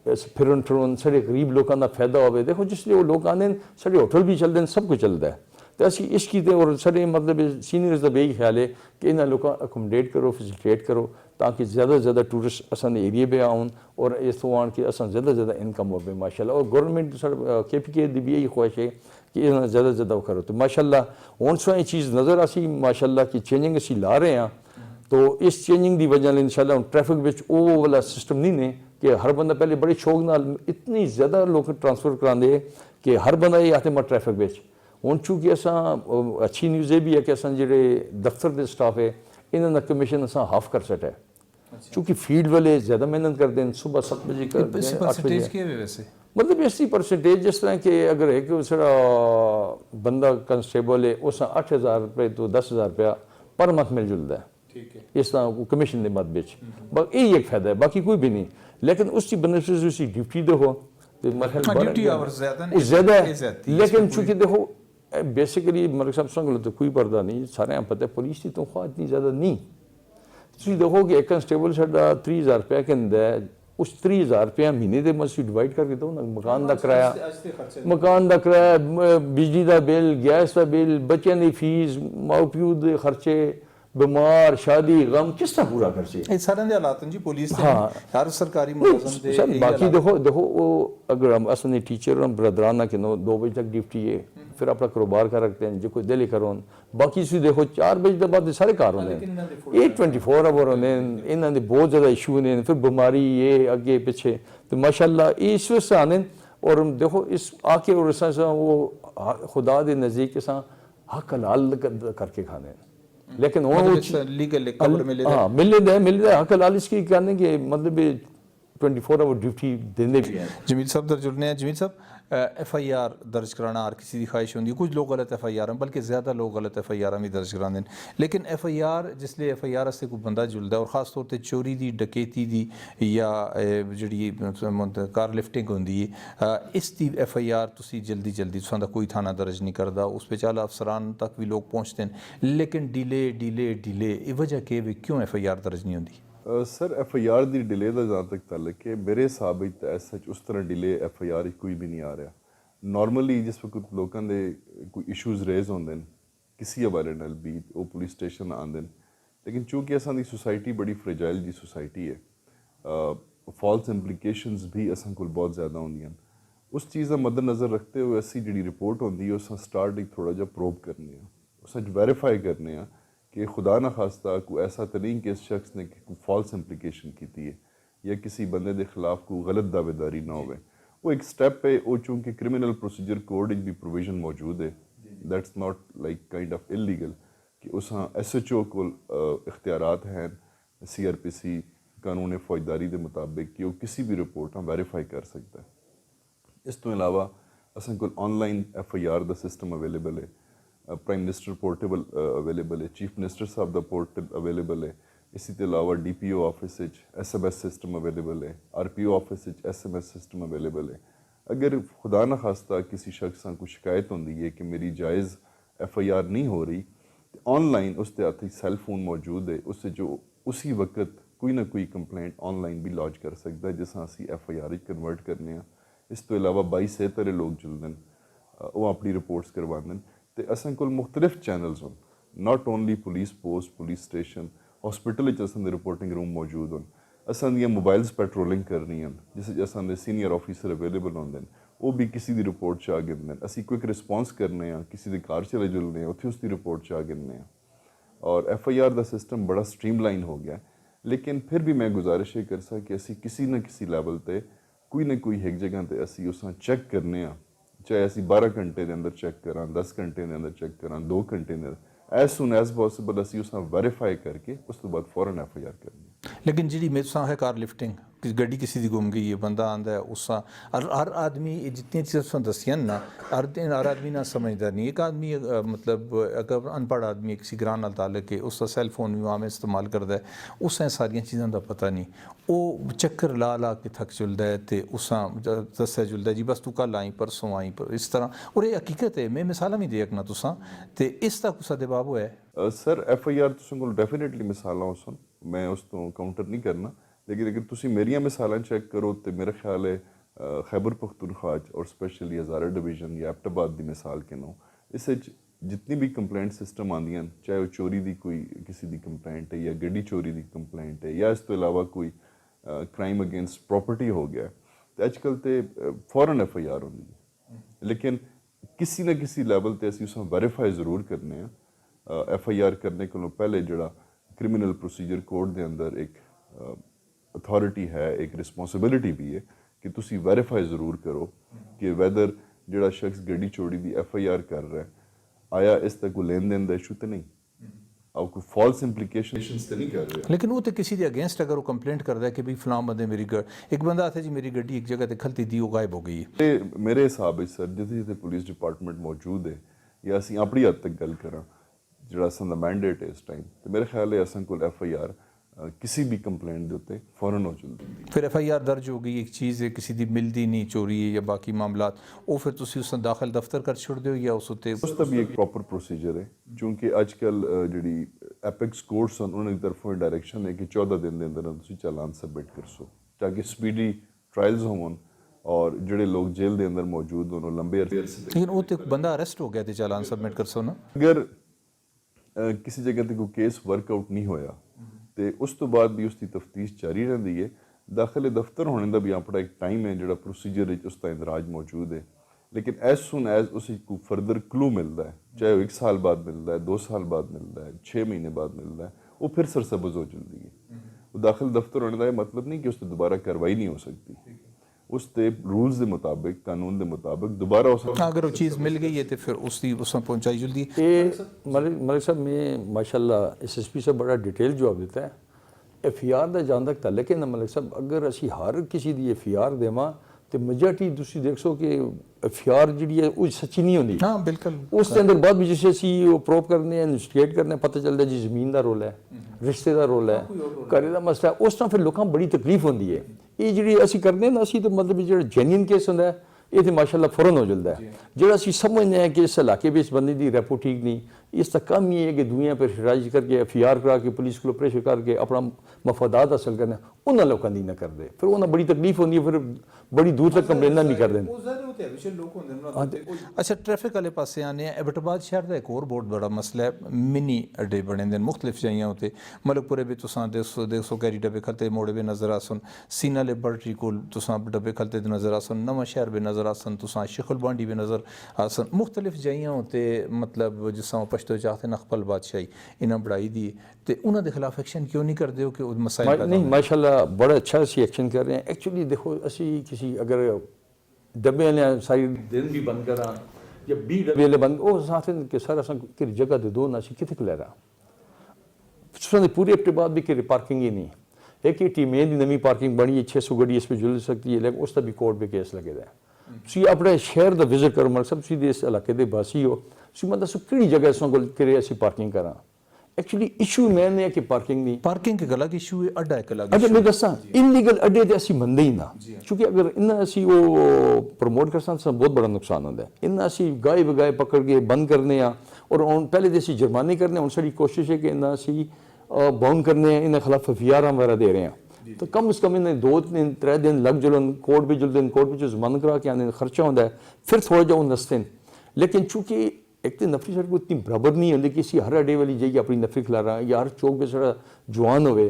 फिरन फिरन साढ़े गरीब लोगों का फायदा हो। देखो जिसलिए वो लोग आने साढ़े होटल भी चलते हैं, सब कुछ चलता है। तो असी इसकी और साढ़े मतलब सीनियर्स का यही ख्याल है कि इन्होंने लोगों अकोमोडेट करो, फैसिलिटेट करो ताकि ज़्यादा से ज़्यादा टूरिस्ट असन एरिए पे आउन और इस तो आन के असन ज़्यादा से ज़्यादा इनकम हो पे माशाल्लाह। और गवर्नमेंट KPK की भी यही ख्वाहिश है कि इन्होंने ज़्यादा से ज़्यादा करो। तो माशाल्लाह हूँ सो ये चीज़ नज़र आसी माशाल्लाह की चेंजिंग असी ला रहे हैं। तो इस चेंजिंग की वजह इंशाल्लाह ट्रैफिक में वो वाला सिस्टम नहीं ने कि हर बंदा पहले बड़े शौक नाल इतनी ज़्यादा लोग ट्रांसफर कराते कि हर बंदा ये आते मैं ट्रैफिक में हूँ। चूँकि असा अच्छी न्यूज़ ये भी है कि असा जो दफ्तर के स्टाफ है इन्होंने कमीशन असा हाफ कर सटा है। चूँकि फील्ड वाले ज़्यादा मेहनत करते हैं, सुबह 7 बजे करते हैं, 8 बजे वैसे मतलब 80% जिस तरह के अगर एक सारा बंदा कंस्टेबल है उस 8,000 रुपये तो 10,000 रुपया पर मंथ मिल जुलता है। इस तरह कमीशन के मत बिच यही एक फायदा है, बाकी कोई भी नहीं। लेकिन उसकी बनस्बत उसकी ड्यूटी देखो तो ज़्यादा है। लेकिन चूँकि देखो बेसिकली मलिक साहब संग तो कोई पर्दा नहीं, सारे पता है पुलिस की तनख्वाह इतनी ज़्यादा नहीं। तुम देखो कि एक कंस्टेबल साढ़ा 30,000 रुपया के अंदर उस 30,000 रुपया महीने के मत डिवाइड करके दो ना, मकान का किराया, बिजली का बिल, गैस का बिल, बच्चों की फीस, माओ प्यो के खर्चे, बीमार, शादी, गम किस तरह पूरा कर सी सारे हालात जी पुलिस हाँ हर सरकारी मुलाजम सर। बाकी देखो वो अगर हम असली टीचर हम ब्रदराना के 2 बजे तक ड्यूटी है, फिर अपना कारोबार कर रखते हैं जो कोई दिल्ली करो। बाकी सी देखो 4 बजे के बाद सारे घर होने, ये 24 आवर होने, इन्होंने बहुत ज़्यादा इशू ने, फिर बीमारी ये अगे पिछे। तो माशाल्लाह इस वजह से आने और देखो इस आके और वो खुदा के नज़दीक हक हलाल करके खाने। लेकिन वो हाँ मिले हक हलाल इसकी कहने के मतलब 24 आवर ड्यूटी देने भी है। जमील साहब दर जुड़ने हैं। जमील साहब FIR दर्ज कराना हर किसी की ख्वाहिश होती है, कुछ लोग गलत FIR हैं, बल्कि ज़्यादा लोग गलत FIR भी दर्ज कराते हैं। लेकिन FIR जिसले FIR से कोई बंदा जुलता है और ख़ास तौर पर चोरी दी, डकैती दी या जी कार लिफ्टिंग होंगी है, इसकी FIR तुसी जल्दी तुसां दा कोई थाना दर्ज नहीं करता, उस पर चल अफसरान तक भी लोग पहुँचते हैं, लेकिन डिले वजह के क्यों FIR दर्ज नहीं होती? सर FIR की डिले का जहाँ तक तल्लक है मेरे हिसाब से उस तरह डिले FIR कोई भी नहीं आ रहा। नॉर्मली जिस वक्त लोगों के कोई इशूज़ रेज होंगे किसी हवाले नाल भी वो पुलिस स्टेशन आते हैं, लेकिन चूँकि असां सोसाइटी बड़ी फ्रेजाइल जी सोसाइटी है, फॉल्स इंप्लीकेशंस भी असां कोल बहुत ज़्यादा होंदियां। उस चीज़ का मद्देनज़र रखते हुए असी जी रिपोर्ट होंदी है उस स्टार्ट एक थोड़ा जा प्रोब करने, उस वेरीफाई करने कि खुदा ना खास्ता कोई ऐसा तो नहीं कि इस शख्स ने कोई फॉल्स इंप्लीकेशन की है या किसी बंदे के खिलाफ कोई गलत दावेदारी ना हो। वो एक स्टैप है, वो चूँकि क्रिमिनल प्रोसीजर कोड भी प्रोविजन मौजूद है, that's not like kind of illegal कि उस SHO को इख्तियारात हैं CRPC कानून फौजदारी के मुताबिक कि वो किसी भी रिपोर्ट वेरीफाई कर सकता है। इस तो अलावा असां कोल ऑनलाइन FIR का सिस्टम अवेलेबल है, प्राइम मिनिस्टर पोर्टेबल अवेलेबल है, चीफ मिनिस्टर साहब का पोर्टल अवेलेबल है। इसी के अलावा DPO office SMS system available है, RPO office SMS system available है। अगर खुदा न खास्ता किसी शख्स को शिकायत होती है कि मेरी जायज़ FIR नहीं हो रही, ऑनलाइन उसके हथ सैल फोन मौजूद है, उससे जो उसी वक्त कोई ना कोई कंप्लेंट ऑनलाइन भी लॉन्च कर सकता है, जिस असी FIR कन्वर्ट करने। इस तो इलावा 22 से तरह लोग जुलदन वो अपनी रिपोर्ट्स करवांदन, तो असां कोल मुख्तलिफ चैनल्स होन, not only police post, police station, hospital असां दे रिपोर्टिंग रूम मौजूद होन, असां दियां मोबाइल्स पेट्रोलिंग करनी हैं, जिस असां दे सीनियर ऑफिसर अवेलेबल होंदे न, वो भी किसी दी रिपोर्ट च आ गिनदे न, असी क्विक रिस्पॉन्स करने हैं, किसी दी कार चले जुलने उत्थे उसकी रिपोर्ट च आ गिनने हैं। और FIR का सिस्टम बड़ा स्ट्रीमलाइन हो गया, लेकिन फिर भी मैं गुजारिश ये कर सा कि असी किसी न किसी लैवल ते कोई ना कोई एक जगह ते असी उसां चेक करने हैं, चाहे असी 12 घंटे के अंदर चेक करा, 10 घंटे के अंदर चेक करा, 2 घंटे के अंदर, एज सुन एज पॉसिबल असी उसां वेरीफाई करके उस तो बाद फौरन FIR करनी। लेकिन जी मेरे साथ है कार लिफ्टिंग कि गड्डी किसी की गुम गई है, बंदा आंदा है उसा, हर आदमी जितनी चीज़ें दसियां ना, हर आदमी ना समझदा नहीं। एक आदमी मतलब अगर अनपढ़ आदमी किसी ग्रां नाल ताल्लुक है, उसका सैल फोन भी आम इस्तेमाल करता है, उसें सारियां चीज़ों का पता नहीं, वो चक्कर ला ला के थक जुलदा है, तो उसा दस्या जुलदा है जी बस तू कल आई परसों आई इस तरह। और ये हकीकत है, मैं मिसाल भी दे सकना तुसां, तो इस तक उसा दबाव होया है। सर FIR तुसां कोल डेफिनेटली मिसालां होसन, मैं उस तो काउंटर नहीं करना, लेकिन अगर तुसी मेरियां मिसालां चेक करो तो मेरा ख्याल है खैबर पख्तूनख्वा और स्पेशली हज़ारा डिवीजन या एबटाबाद की मिसाल के नो, इस जितनी भी कंप्लेंट सिस्टम आंदियां, चाहे वो चोरी की कोई किसी की कंप्लेंट है या गड्डी चोरी की कंप्लेंट है या इस तो इलावा कोई क्राइम अगेंस्ट प्रॉपर्टी हो गया, तो अजकल तो फौरन FIR होंदी है, लेकिन किसी न किसी लैवल ते असी उस वेरीफाई ज़रूर करने हैं। FIR करने को पहले जड़ा क्रिमिनल प्रोसीजर कोड के अंदर एक अथॉरिटी है, एक रिस्पॉन्सिबिलिटी भी है कि तुसी वेरीफाई ज़रूर करो कि वैदर जड़ा शख्स गड्डी चोरी की FIR कर रहा है, आया इस तक कोई लेन देन का इशू तो नहीं, और कोई फॉल्स इम्प्लीकेशंस तो नहीं कर रहे। लेकिन वो तो किसी के अगेंस्ट अगर वो कंप्लेंट करता है कि भाई फलां बंदे मेरी एक बंदा आता है जी मेरी गड्डी एक जगह ते खलती दी वो गायब हो गई है, मेरे हिसाब से सर जिथे जिथे पुलिस डिपार्टमेंट मौजूद है या असी अपनी हद तक गल करा जड़ा असां दा मैंडेट है इस टाइम, तो मेरे ख्याल है असां कोल FIR किसी भी कंप्लेंट के उत्ते फौरन हो जाती। फिर FIR दर्ज हो गई, एक चीज़ है किसी की मिलती नहीं, चोरी है या बाकी मामलात, वो फिर तुसी उस दाखिल दफ्तर कर छोड़ दो या उस उत्ते उसका भी एक प्रॉपर प्रोसीजर है, चूँकि अजकल जी एपेक्स कोर्ट्स उन्होंने तरफों डायरेक्शन है कि 14 दिन के अंदर तुसी चालान सबमिट कर सो, ताकि स्पीडी ट्रायल्स होवन और जोड़े लोग जेल के अंदर मौजूद हों लंबे अरसे। लेकिन वो तो बंदा अरेस्ट हो गया तो चालान सबमिट कर सो ना। अगर किसी जगह ते कोई केस वर्कआउट नहीं होया तो उस तो बाद भी उसकी तफ्तीश जारी रही है। दाखिल दफ्तर होने का भी अपना एक टाइम है जो प्रोसीजर उसका इंदराज मौजूद है, लेकिन एज सुन एज उसे कोई फर्दर क्लू मिलता है, चाहे वो 1 साल बाद मिलता है, 2 साल बाद मिलता है, 6 महीने बाद मिलता है, वो फिर सरसब्ज़ हो जाती है। वो दाखिल दफ्तर होने का मतलब नहीं कि उस पर दोबारा कार्रवाई नहीं हो सकती, उस रूल्स के मुताबिक कानून के मुताबिक दोबारा अगर वो चीज़ मिल गई है तो फिर उसकी उसमें पहुँचाई जल्दी। ये मलिक साहब में माशाल्लाह SSP से बड़ा डिटेल जवाब देता है। FIR का जहाँ तक ताल्लुक है ना मलिक साहब, अगर असी हर किसी की FIR देवां तो मेजॉरिटी तुसी देख सो कि FIR जी है वो सच्ची नहीं होती। हाँ बिल्कुल। उसके अंदर बाद भी जिसे असी वो प्रूव करने इन्वेस्टिगेट करने पता चलता जी जमीन का रोल है, रिश्ते का रोल है, घरे का मसला है, उस तरह फिर लोगों को बड़ी तकलीफ होती है। ये जी असी करने ना असी तो मतलब जो जेन्युइन केस होंदा है ये तो माशाल्लाह फौरन हो जाता है। जो असी समझने हैं कि इस इलाके में इस बंदे की रेपो ठीक नहीं, इस तक कम ही है कि दुनिया पर राज करके FIR करा के पुलिस को प्रेशर करके अपना मफादात हासिल करना, उन्होंने लोगों की ना कर दे, फिर उन्हें बड़ी तकलीफ होती है, फिर बड़ी दूर तक कंप्लेना नहीं कर दें। अच्छा ट्रैफिक वाले पास आने एबटाबाद शहर का एक और बहुत बड़ा मसला है, मिनी अड्डे बने दे मुख्तलिफ जगह होते, मलकपुरे भी तुसां देखो कैरी डब्बे खलते मोड़े भी नज़र आसन, सीना लेबर्ट्री को तुसां डब्बे खलते नज़र आसन, नवा शहर भी नज़र आसन, तुसां शिखल बांडी भी नज़र आसन, मुख्तलिफ जगह होते मतलब जिसमें पश्तो चाहते न अकबल बादशाही इन्हें बढ़ाई दी, तो उन्होंने खिलाफ एक्शन क्यों नहीं करते हो कि मसाइल नहीं माशाल्लाह बड़ा अच्छा असी एक्शन कर रहे हैं। एक्चुअली देखो असी किसी अगर डब्बे ने सारी दिन भी बंद करा या 20 डब्बे बंद वो साथ के सर अस कि जगह दे दो ना असी कितने ले रहा पूरे एबटाबाद भी कि पार्किंग ही नहीं है कि टीमें की नवी पार्किंग बनी है, 600 गड्डी इस पर जुल सकती है, लेकिन उसका भी कोर्ट पे केस लगे दा है। तुम अपने शहर का विजिट करो मतलब सब सीधे इस इलाके के बासी हो, तुम दसो कि जगह इस कि असी पार्किंग करा। एक्चुअली इशू मेन है कि पार्किंग नहीं, पार्किंग एक अलग इशू है, अड्डा एक अलग। अच्छा मैं दसा इनलीगल अड्डे तो असी मनते ही ना, क्योंकि अगर इन्ना असी वो प्रमोट कर सकते बहुत बड़ा नुकसान होता है। इन्ना असी गाय बगाए पकड़ के बंद करने और ਹੁਣ ਪਹਿਲੇ ਦੇ ਅਸੀਂ ਜੁਰਮਾਨੇ ਕਰਨੇ, ਹੁਣ ਸਾਡੀ ਕੋਸ਼ਿਸ਼ ਹੈ ਕਿ ਇਹਨਾਂ ਅਸੀਂ ਬਾਉਂਡ ਕਰਨੇ, ਇਹਨਾਂ ਖਿਲਾਫ FIR ਵਗੈਰਾ ਦੇ ਰਹੇ ਹਾਂ। ਤਾਂ ਕਮ ਸੇ ਕਮ ਇਹਨਾਂ 2-3 ਦਿਨ ਲੱਗ ਜੁਲਣ, ਕੋਰਟ ਵੀ ਜੁਲਦੇ, ਕੋਰਟ ਵਿੱਚ ਜ਼ਮਾਨਤ ਕਰਾ ਕੇ ਆਉਂਦੇ, ਖਰਚਾ ਹੁੰਦਾ ਹੈ, ਫਿਰ ਥੋੜ੍ਹਾ ਜਿਹਾ ਉਹ ਨਸਦੇ ਨੇ। ਲੇਕਿਨ ਚूँकि एक तो नफरी साढ़े को इतनी बराबर नहीं होती कि असी हर अड्डे वाली जाइए अपनी नफरी खिला रहा या हर चौक पर साढ़ा जवान होवे,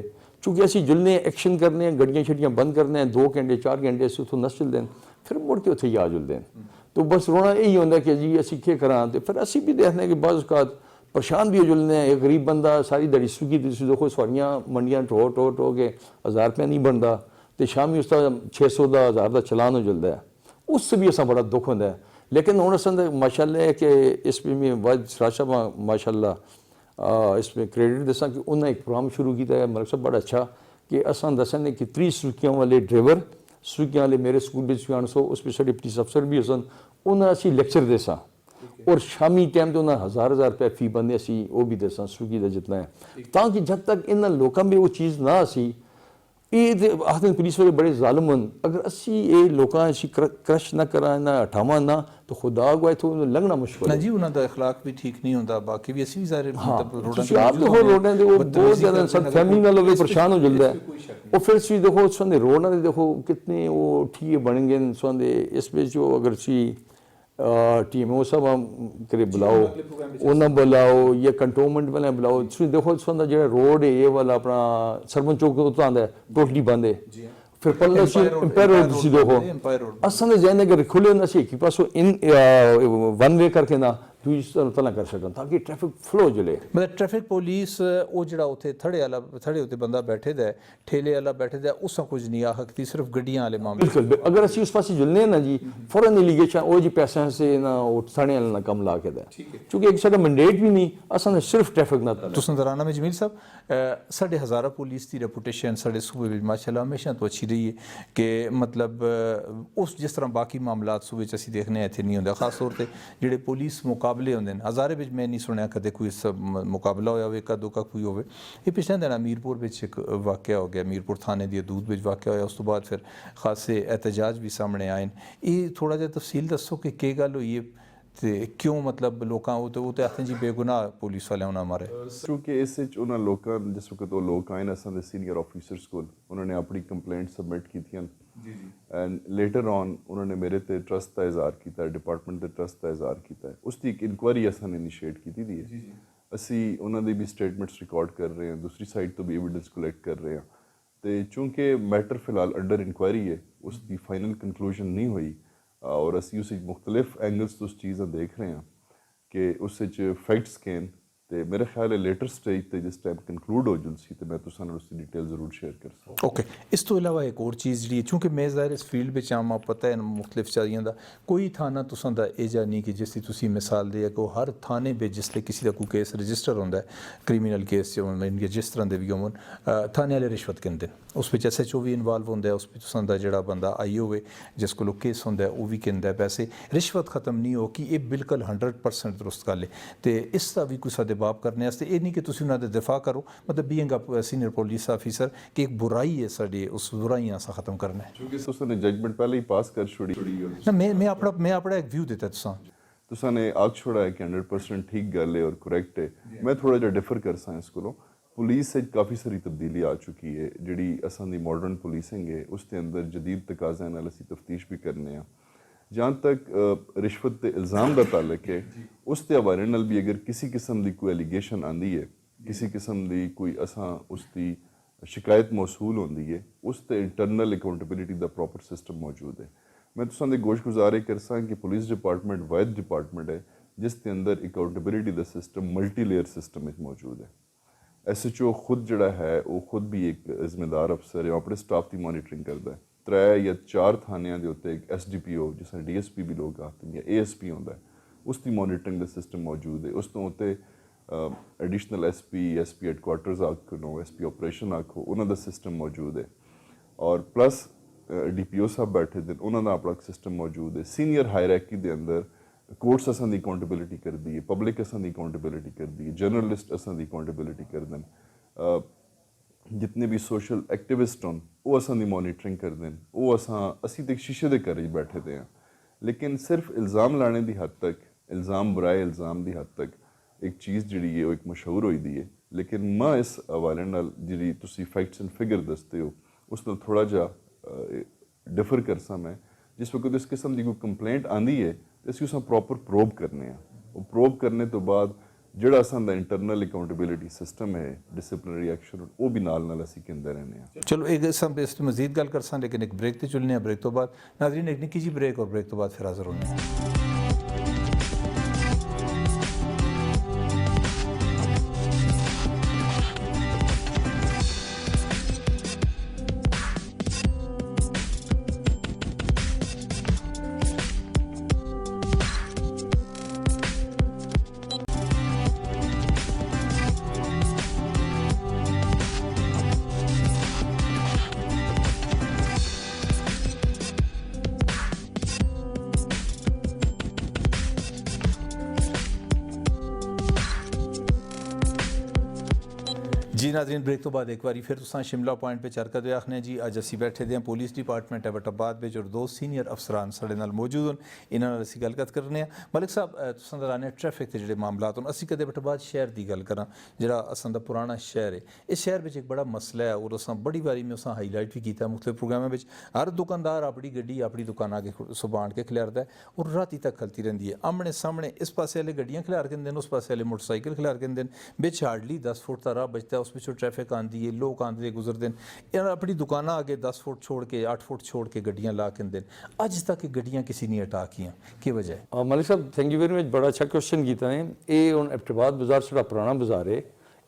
चूँकि असी जुलने एक्शन करने, गड्डियाँ शड्डियाँ बंद करने, 2 घंटे 4 घंटे अस उतों नस चलते हैं, फिर मुड़ के उत्थे आ जुलते हैं। तो बस रोना यही होता कि जी असी क्या करा, तो फिर असी भी देखने कि बाज़ औक़ात परेशान भी हो जुलने। एक गरीब बंदा सारी दिहाड़ी स्विगी देखो सवारियाँ मंडियाँ ढो के 1000 रुपया नहीं बनता, तो शामी उसका 600 का 1000 का चलान हो जुलता है, उससे भी असा बड़ा दुख होता है। लेकिन हूँ अस माशाअल्लाह है कि इसमें मैं वाज सराज साहब माशाअल्लाह इसमें क्रेडिट दसा कि उन्हें एक प्रोग्राम शुरू किया है मलिक साहब बड़ा अच्छा, कि असा दसन कि 30 सुर्खियों वाले ड्राइवर, सुर्खियों वाले मेरे स्कूल में भी 800, उस पर साढ़े पुलिस अफसर भी सन, उन्हें असी लेक्चर देसा और शामी टाइम तो उन्हें 1000 रुपया फी बंदे असी वो भी देसा सुर्खी का जितना है, ताकि जब तक इन लोगों में वो चीज़ ना असी ये आखते पुलिस वाले बड़े जालिम हैं, अगर असी ये लोग क्रश ना करा ना हटावा ना तो खुदा गवाए तो लंघना मुश्किल ना जी। उन्होंने अखलाक भी ठीक नहीं होता, बाकी भी असी भी सारे आप देखो रोडें वो बहुत ज़्यादा इंसान फैमिली नाल होवे परेशान हो जल्दा है। और फिर सी देखो संदे रोड ना देखो कितने वो ठीक बन गए संदे, इस पे जो अगर सी TMO सब करे बुलाओ, उन्हें बुलाओ या कंटोनमेंट वाले बुलाओ, देखो संदा जो रोड है ये वाला अपना सरपंच चौक उतना आंदा है टोटली बंद है, फिर पल्ला सी एम्पायर रोड सी देखो असल जाने के खुले ना सी कि पासो इन 1 वे करके ना दूसरी तरह कर सकन ताकि ट्रैफिक फ्लो जुले। मतलब ट्रैफिक पुलिस वो जड़ा उत्थे थड़े उत्ते बंदा बैठे दा है, ठेले वाला बैठे दा है, उसका कुछ नहीं आ सकती, सिर्फ गड्डियां वाले मामले। बिल्कुल, अगर असी उस पास जुलने ना जी फौरन एलिगेशन ओ जी पैसा से ना वो थाने वाला ना कम ला के दे, क्योंकि एक साडा मैंडेट भी नहीं असन सिर्फ ट्रैफिक ना तुसन दराना में जमील साहब साढ़े हज़ारा पुलिस की रेपूटेशन साढ़े सूबे में माशाल्लाह हमेशा तो अच्छी रही है कि मतलब उस जिस तरह बाकी मामला सूबे च असी देखने इतने नहीं होंगे, खास तौर पर जेडे पुलिस मुकाबले होंगे हज़ारे में मैं नहीं सुनिया कदे कोई मुकाबला होया हो, एका दोका कोई हो। ये पिछले दिन मीरपुर में एक वाक़या हो गया, मीरपुर थाने की हदूद में वाक़या होया, उस तो बाद फिर खासे एहतजाज भी सामने आए। ये थोड़ा जिहा तफसील दसो कि के गल हुई है ते क्यों मतलब लोकां वो तो आखते जी बेगुनाह पुलिस वाले उन्हें मारे। क्योंकि इस उन्होंने लोगों जिस वक्त वो लोग आए असां दे सीनियर ऑफिसर्स को उन्होंने अपनी कंप्लेंट सबमिट की एंड लेटर ऑन उन्होंने मेरे ते ट्रस्ट का इजहार किया, डिपार्टमेंट के ट्रस्ट का इजहार किया, उसकी एक इंक्वायरी असां इनिशिएट की दी है। असी उन्होंने भी स्टेटमेंट्स रिकॉर्ड कर रहे हैं, दूसरी साइड तो भी एविडेंस कलैक्ट कर रहे हैं, तो चूँकि मैटर फिलहाल अंडर इंक्वायरी है, उसकी फाइनल कंक्लूजन नहीं हुई और असी उस मुख्तलिफ एंगल्स तो उस चीज़ें देख रहे हैं कि उस फैक्ट्स कैन तो मेरा ख्याल है लेटर स्टेज ते जिस टाइम कंक्लूड हो जुलसी तो मैं तुसां नाल उसकी डिटेल जरूर शेयर कर सकता। ओके, इस तो इलावा एक और चीज़ जी चूँकि मैं ज़ाहिर इस फील्ड में आम पता है मुख्तलिफ चीज़ों का कोई थाना तुसां दा एजा नहीं कि जिसकी तुसी मिसाल दे कि हर थाने पे जिसले किसी का कोई केस रजिस्टर होंदा है क्रिमिनल केस या जिस तरह के भी होन थाने वाले रिश्वत कहते हैं, उस SHO भी इन्वॉल्व होंदा है, उस तुसां दा जिहड़ा बंदा आई होवे जिस को केस होंदा है वो भी कहता है पैसे रिश्वत खत्म नहीं हो कि ये बिल्कुल 100% दुरुस्त गल है। तो इसका भी कुछ बाप करने वास्ते ये नहीं कि तुसीं उन्हां दे दिफा करो, मतलब being a senior police officer कि एक बुराई है साडी उस बुराइयां असां खत्म करना है। क्योंकि तुसां जजमेंट पहले ही पास कर छोड़ी ना मैं अपना एक व्यू देता तुसां ने आख छोड़ा है कि 100% ठीक गल है और करेक्ट है। मैं थोड़ा जिहा डिफर करसा इस कोलों। पुलिस से काफ़ी सारी तब्दीली आ चुकी है, जिहड़ी असां दी मॉडर्न पुलिसिंग है उसके अंदर जदीद तकाज़े नाल असीं तफ्तीश भी करने आ। जहाँ तक रिश्वत के इल्ज़ाम का ताल्लुक है उसके हवाले नाल भी अगर किसी किस्म की कोई एलीगेशन आती है, किसी किस्म की कोई असां उसकी शिकायत मौसूल होती है, उस ते इंटरनल अकाउंटेबिलिटी का प्रॉपर सिस्टम मौजूद है। मैं तुसां दे गोश गुजारे करसा कि पुलिस डिपार्टमेंट वाहिद डिपार्टमेंट है जिसके अंदर अकाउंटेबिलिटी का सिस्टम मल्टी लेयर सिस्टम में मौजूद है। SHO खुद जड़ा है वो खुद भी एक जिम्मेदार अफसर है, अपने स्टाफ की मॉनिटरिंग करता है। 3 या 4 थानियां दे उत्ते एक SDPO जिस DSP भी लोग आते हैं या ASP होंदा है, उसकी मॉनिटरिंग का सिस्टम मौजूद है। उस तो उत्ते एडिशनल SP हैडक्वार्टर्स आखो, SP ऑपरेशन आखो, उन्होंने सिस्टम मौजूद है और प्लस DPO साहब बैठे दिन उन्होंने अपना सिस्टम मौजूद है। सीनियर हायरार्की के अंदर कोर्ट्स असां दी अकाउंटेबिलिटी कर दी है, पब्लिक असां दी अकाउंटेबिलिटी कर दी है, जर्नलिस्ट असां दी अकाउंटेबिलिटी कर देन, जितने भी सोशल एक्टिविस्ट होन वो असां दी मॉनिटरिंग कर देन, वो असी तो शीशे के घर ही बैठे दे हैं। लेकिन सिर्फ इल्ज़ाम लाने की हद तक, इल्ज़ाम बुराए इल्ज़ाम की हद तक ਇੱਕ ਚੀਜ਼ ਜਿਹੜੀ ਹੈ ਉਹ ਇੱਕ ਮਸ਼ਹੂਰ ਹੋਈ ਦੀ ਹੈ ਲੇਕਿਨ ਮੈਂ ਇਸ ਹਵਾਲੇ ਨਾਲ ਜਿਹੜੀ ਤੁਸੀਂ ਫੈਕਟਸ ਐਂਡ ਫਿਗਰ ਦੱਸਦੇ ਹੋ ਉਸ ਨਾਲ ਥੋੜਾ ਜਿਹਾ ਡਿਫਰ ਕਰਸਾਂ ਮੈਂ ਜਿਸ ਵਕਤ ਇਸ ਕਿਸਮ ਦੀ ਕੋਈ ਕੰਪਲੇਂਟ ਆਂਦੀ ਹੈ ਤੇ ਅਸੀਂ ਉਸ ਨੂੰ ਪ੍ਰੋਪਰ ਪ੍ਰੋਬ ਕਰਨੇ ਆ ਉਹ ਪ੍ਰੋਬ ਕਰਨੇ ਤੋਂ ਬਾਅਦ ਜਿਹੜਾ ਅਸਾਂ ਦਾ ਇੰਟਰਨਲ ਅਕਾਊਂਟੇਬਿਲਿਟੀ ਸਿਸਟਮ ਹੈ ਡਿਸਪਲਿਨਰੀ ਐਕਸ਼ਨ ਉਹ ਵੀ ਨਾਲ ਅਸੀਂ ਕਹਿੰਦੇ ਰਹਿੰਦੇ ਆ ਚਲੋ ਇੱਕ ਸਭ ਇਸ ਤੋਂ ਮਜ਼ੀਦ ਗੱਲ ਕਰਸਾਂ ਲੇਕਿਨ ਇੱਕ ਬ੍ਰੇਕ ਤੇ ਚੁੱਲਨੇ ਆ ਬ੍ਰੇਕ ਤੋਂ ਬਾਅਦ ਨਾਜ਼ਰੀਨ ਇੱਕ ਨਿੱਕੀ ਜੀ ਬ੍ਰੇਕ ਔਰ ਬ੍ਰੇਕ ਤੋਂ ਬਾਅਦ ਫਿਰ ਹਾਜ਼ਰ ਹੋਣੇ ਆ जी नाज़रीन ब्रेक तो बाद एक बार फिर तुसां शिमला पॉइंट पे चरकत आखने जी अज असी बैठे दे पुलिस डिपार्टमेंट एबटाबाद में और दो सीनियर अफसरान साढ़े नाल मौजूद हैं इन्हां नाल असी गल करने मलिक साहब तुसां दराने ट्रैफिक के जिहड़े मामलात होन असी कदे एबटाबाद शहर की गल करां जिहड़ा असां दा पुराना शहर है इस शहर में एक बड़ा मसला है और असां बड़ी बारी में असां हाईलाइट भी किया मुख्तलिफ प्रोग्रामों में हर दुकानदार अपनी गड्डी अपनी दुकान आगे सुबान के खिलारदा है और राती तक खलती रहिंदी है आमने सामने इस पासे वाले गड्डियां खिलार के देन उस पासे वाले मोटरसाइकिल खिलार के देन बिच हार्डली 10 फुट का राह बचता है उस पिछों ट्रैफिक आती है लोग आते गुजरते हैं अपनी दुकान आगे 10 फुट छोड़ के 8 फुट छोड़ के गड्डियां ला के देन अज तक गड्डियां किसी ने हटा कियां की वजह है मलिक साहब थैंक यू वेरी मच बड़ा अच्छा क्वेश्चन किया है ये हुण एबटाबाद बाजार साडा पुराना बाजार है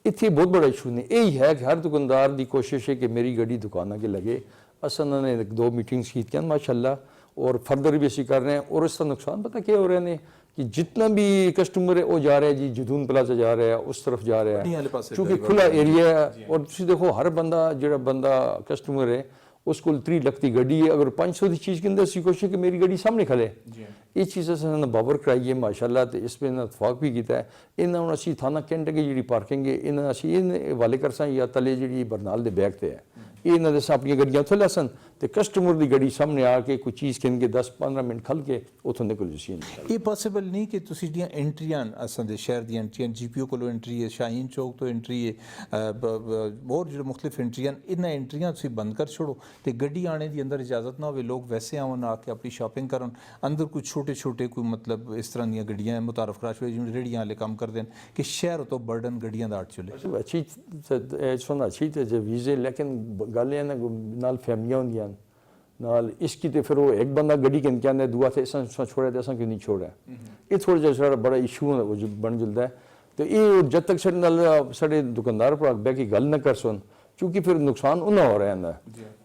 इत्थे बहुत बड़ा इशू ने यही है कि हर दुकानदार की कोशिश है कि मेरी गड्डी दुकान अगे लगे असां ने 2 मीटिंग्स की माशाल्लाह और फर्दर भी असी कर रहे हैं और इसका नुकसान पता क्या हो रहे हैं कि जितना भी कस्टमर है वो जा रहा है जी जदून प्लाजा जा रहा है उस तरफ जा रहा है क्योंकि खुला एरिया है और तुम देखो हर बंदा जो बंदा कस्टमर है उसको 3 लाख की गड्डी है अगर 500 की चीज़ के अंदर असी कोशिश कि मेरी गड्डी सामने खले ये चीज़ असें बाबर कराई है माशाल्लाह तो इस पर इन्हें इतफाक भी किया है इन्हें हूँ असी थाना कैंट की जी पार्किंग है इन्हें असी हवाले करसा या तले जी बरनाल के बैग से है ये इन्हें दस अपन गड्डियां उत्थे लसन तो कस्टमर की गड्डी सामने आके कोई चीज़ कहेंगे 10-15 मिनट खल के उतों निकल जसी ये पॉसिबल नहीं कि तुसी जियां एंट्रियां असां दे शहर दी एंट्रियां जीपीओ कोलों एंट्री है शाहीन चौक तो एंट्री है और जो मुख्तलिफ एंट्रियां इन्हां एंट्रियां तुसी बंद कर छोड़ो तो गड्डी आने की अंदर इजाजत ना हो लोग वैसे आवन आके अपनी शॉपिंग करन अंदर कुछ छोटे छोटे कोई मतलब इस तरह दी गड्डियां मुतारफ करा छोड़े जिवें रेहड़ियां वाले काम कर देन कि शहर तो बर्डन गड्डियां दा हट चले अच्छी तो वीजे लेकिन गल है ना नाल फैमिलियां होंदियां नाल इसकी तो फिर वो एक बंदा गड्डी के क्या है दुआ थे ऐसा छोड़ा तो ऐसा क्यों नहीं छोड़ा ये थोड़ा जैसा बड़ा इशू बन जलता है तो ये जब तक साढ़े दुकानदार पर बह की गल ना कर सुन क्योंकि फिर नुकसान उन्हें हो रहा है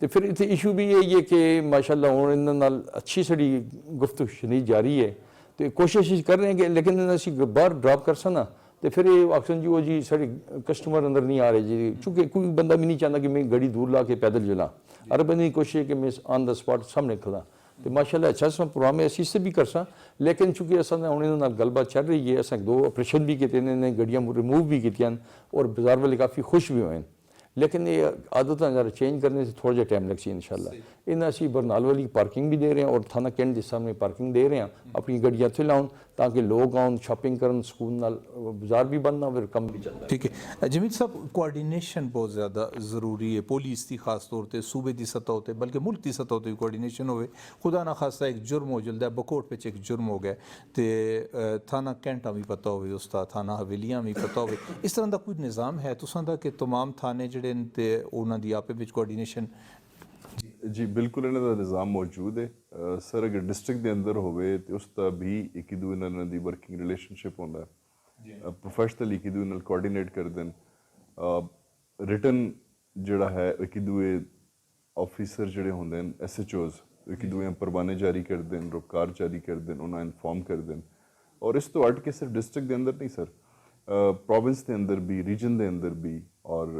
तो फिर इतने इशू भी यही है कि माशाल्लाह हूँ इन्होंने अच्छी साड़ी गुफ्तगू शनीद जारी है तो कोशिश कर रहे हैं कि लेकिन असी बाहर ड्रॉप कर सा ना तो फिर ये आखसन जी वो जी साढ़े कस्टमर अंदर नहीं आ रहे जी चूँकि कोई बंदा भी नहीं चाहता कि मैं गाड़ी दूर ला के पैदल चला हर बंदे की कोशिश है कि मैं ऑन द स्पॉट सामने खड़ा तो माशाल्लाह अच्छा सा प्रोग्राम है असी इससे भी कर सा लेकिन चूँकि असां हूँ इन्होंने गलबात चल रही है असें 2 ऑपरेशन भी किए इन्होंने गड्डियां रिमूव भी की और बाजार वाले काफ़ी खुश भी हुए लेकिन ये आदत ज़रा चेंज करने से थोड़ा टाइम लग सी इंशाल्लाह इन्हें असी बरनाल वाली पार्किंग भी दे रहे हैं और थाना कैंट के सामने पार्किंग दे रहे हैं अपनी गड्डियां थे लाउन ताकि लोग आउन शॉपिंग करन सुकून नाल बाजार भी बंद ना फिर कम भी चलता है ठीक है जमील साहब कोऑर्डिनेशन बहुत ज़्यादा ज़रूरी है पुलिस की खास तौर पर सूबे की सतह होते बल्कि मुल्क की सतह होते कोऑर्डिनेशन हो खुदा ना खासा एक जुर्म हो जल्दा बकोट पे एक जुर्म हो गया तो थाना कैंटा भी पता हो उसका थाना हवेलियां भी पता हो इस तरह का कोई निज़ाम है तुसां दा कि तमाम थाने जिहड़े ने ते उन्हां दी आपे विच कोऑर्डिनेशन जी बिल्कुल इन्हां दा निज़ाम मौजूद है सर अगर डिस्ट्रिक्ट के अंदर होवे तो उसका भी एक दूए नाल दी वर्किंग रिलेशनशिप होंदा है प्रोफेशनल एक दूए नाल कोऑर्डिनेट कर देन रिटन जिहड़ा है एक दूए ऑफिसर जिहड़े होंदे ने SHOs एक दूए परवाने जारी कर देन रोकार जारी कर देन उन्हें इन्फॉर्म कर देन और इस तो हट के सिर्फ डिस्ट्रिक्ट के अंदर नहीं सर प्रोविंस के अंदर भी रीजन के अंदर भी और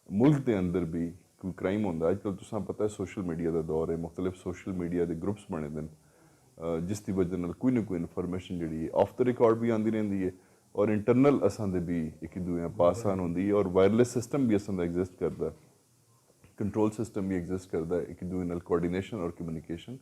मुल्क के अंदर भी कोई क्राइम होंदा अजकल तुसां पता है सोशल मीडिया का दौर है मुख्तलिफ सोशल मीडिया के ग्रुप्स बने दे जिस की वजह नाल कोई ना कोई इन्फॉर्मेशन जी ऑफ द रिकॉर्ड भी आती रही है और इंटरनल असां दे भी एक दूए पास आन होंदी है और वायरलेस सिस्टम भी असां दा एग्जिस्ट करता है कंट्रोल सिस्टम भी एग्जिस्ट करता है एक दूए नाल कोऑर्डिनेशन और कम्युनिकेशन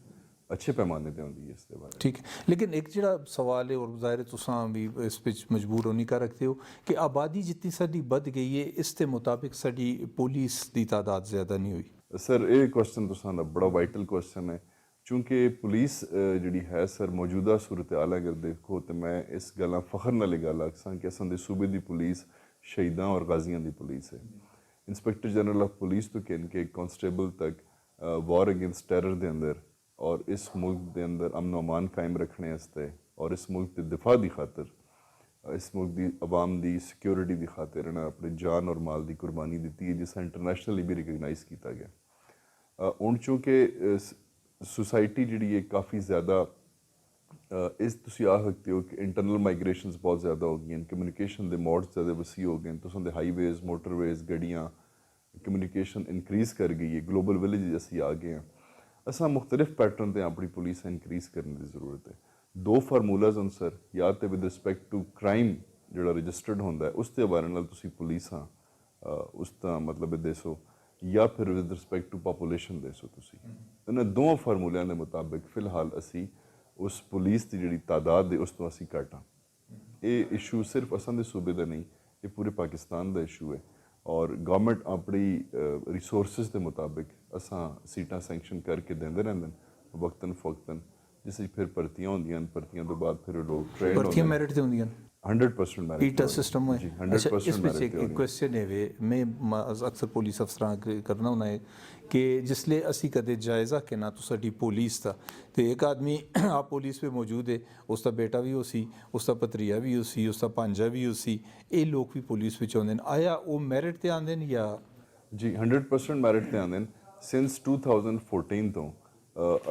अच्छे पैमाने पर आती है इस बारे। ठीक है, लेकिन एक जड़ा सवाल है और ज़ाहिर तुसां भी इस पे मजबूर होने का रखते हो कि आबादी जितनी साडी बद गई है इसके मुताबिक साडी पुलिस की तादाद ज़्यादा नहीं हुई। सर ये क्वेश्चन तुसां दा बड़ा वाइटल क्वेश्चन है, चूँकि पुलिस जिहड़ी है सर मौजूदा सूरत हाल अगर देखो तो मैं इस गल्ला फखर नाल गल आखां कि असां दे सूबे दी पुलिस शहीदां और गाजियां दी पुलिस है। इंस्पैक्टर जनरल ऑफ पुलिस तो कहन के कांस्टेबल तक वॉर अगेंस्ट टेरर दे अंदर और इस मुल्क के अंदर अमन अमान कायम रखने वास्ते और इस मुल्क के दिफा की खातर, इस मुल्क की आवाम की सिक्योरिटी की खातिर इन्हें अपनी जान और माल की कुर्बानी दी है, जिस इंटरनेशनली भी रिकगनाइज किया गया। हूँ चूँकि सोसाइटी जी है काफ़ी ज़्यादा इस तुसी आ सकते हो कि इंटरनल माइग्रेशन बहुत ज़्यादा हो गई, कम्यूनिकेशन के मोड्स ज़्यादा वसी हो गए, तुसां दे हाईवेज़ मोटरवेज़ गड्डियाँ कम्यूनिकेशन इनक्रीज़ कर गई है, ग्लोबल विलेज असी आ गए हैं। असा मुख्तलिफ पैटर्न पर अपनी पुलिस इनक्रीज़ करने की जरूरत है। दो फार्मूलाज हैं सर, या तो विद रिस्पैक्ट टू क्राइम जो रजिस्टर्ड होंदा है उसके हवाले नाल तुसी पुलिसां उसका मतलब दसो, या फिर विद रिस्पैक्ट टू पॉपूलेशन दसो तुसी। इन्हां दोवां फार्मूलियां के मुताबिक फिलहाल असी उस पुलिस की जिहड़ी तादाद है उस तो असी घट हाँ। ये इशू सिर्फ असां दे सूबे का नहीं, ये पूरे पाकिस्तान का इशू है और गवर्नमेंट अपनी रिसोर्सिस के मुताबिक असां सीटां सैंक्शन करके देंदे रहंदे वक्तन फवक्तन, जिस फिर भर्तियां होंदियां, भर्तियां तो बाद फिर लोग ट्रेन भर्तियां मेरिट ते होंदियां 100% मेरिट ईटा सिस्टम है। जी, अच्छा, 100% इस ਵਿੱਚ मेरिट एक क्वेश्चन है वे मैं अक्सर पुलिस अफसरां करना होना है कि जिसले असी कदे जायज़ा कि ना तो साडी पुलिस दा तो एक आदमी आप पुलिस पे मौजूद है, उसका बेटा भी उसी, उसका भतरीआ भी उसी, उसका भांजा भी उसी, ये लोग भी पुलिस विच आउंदे ने, आया वो मेरिट ते आंदे ने या? जी 100% मेरिट ते आंदे ने। सिंस 2014 तो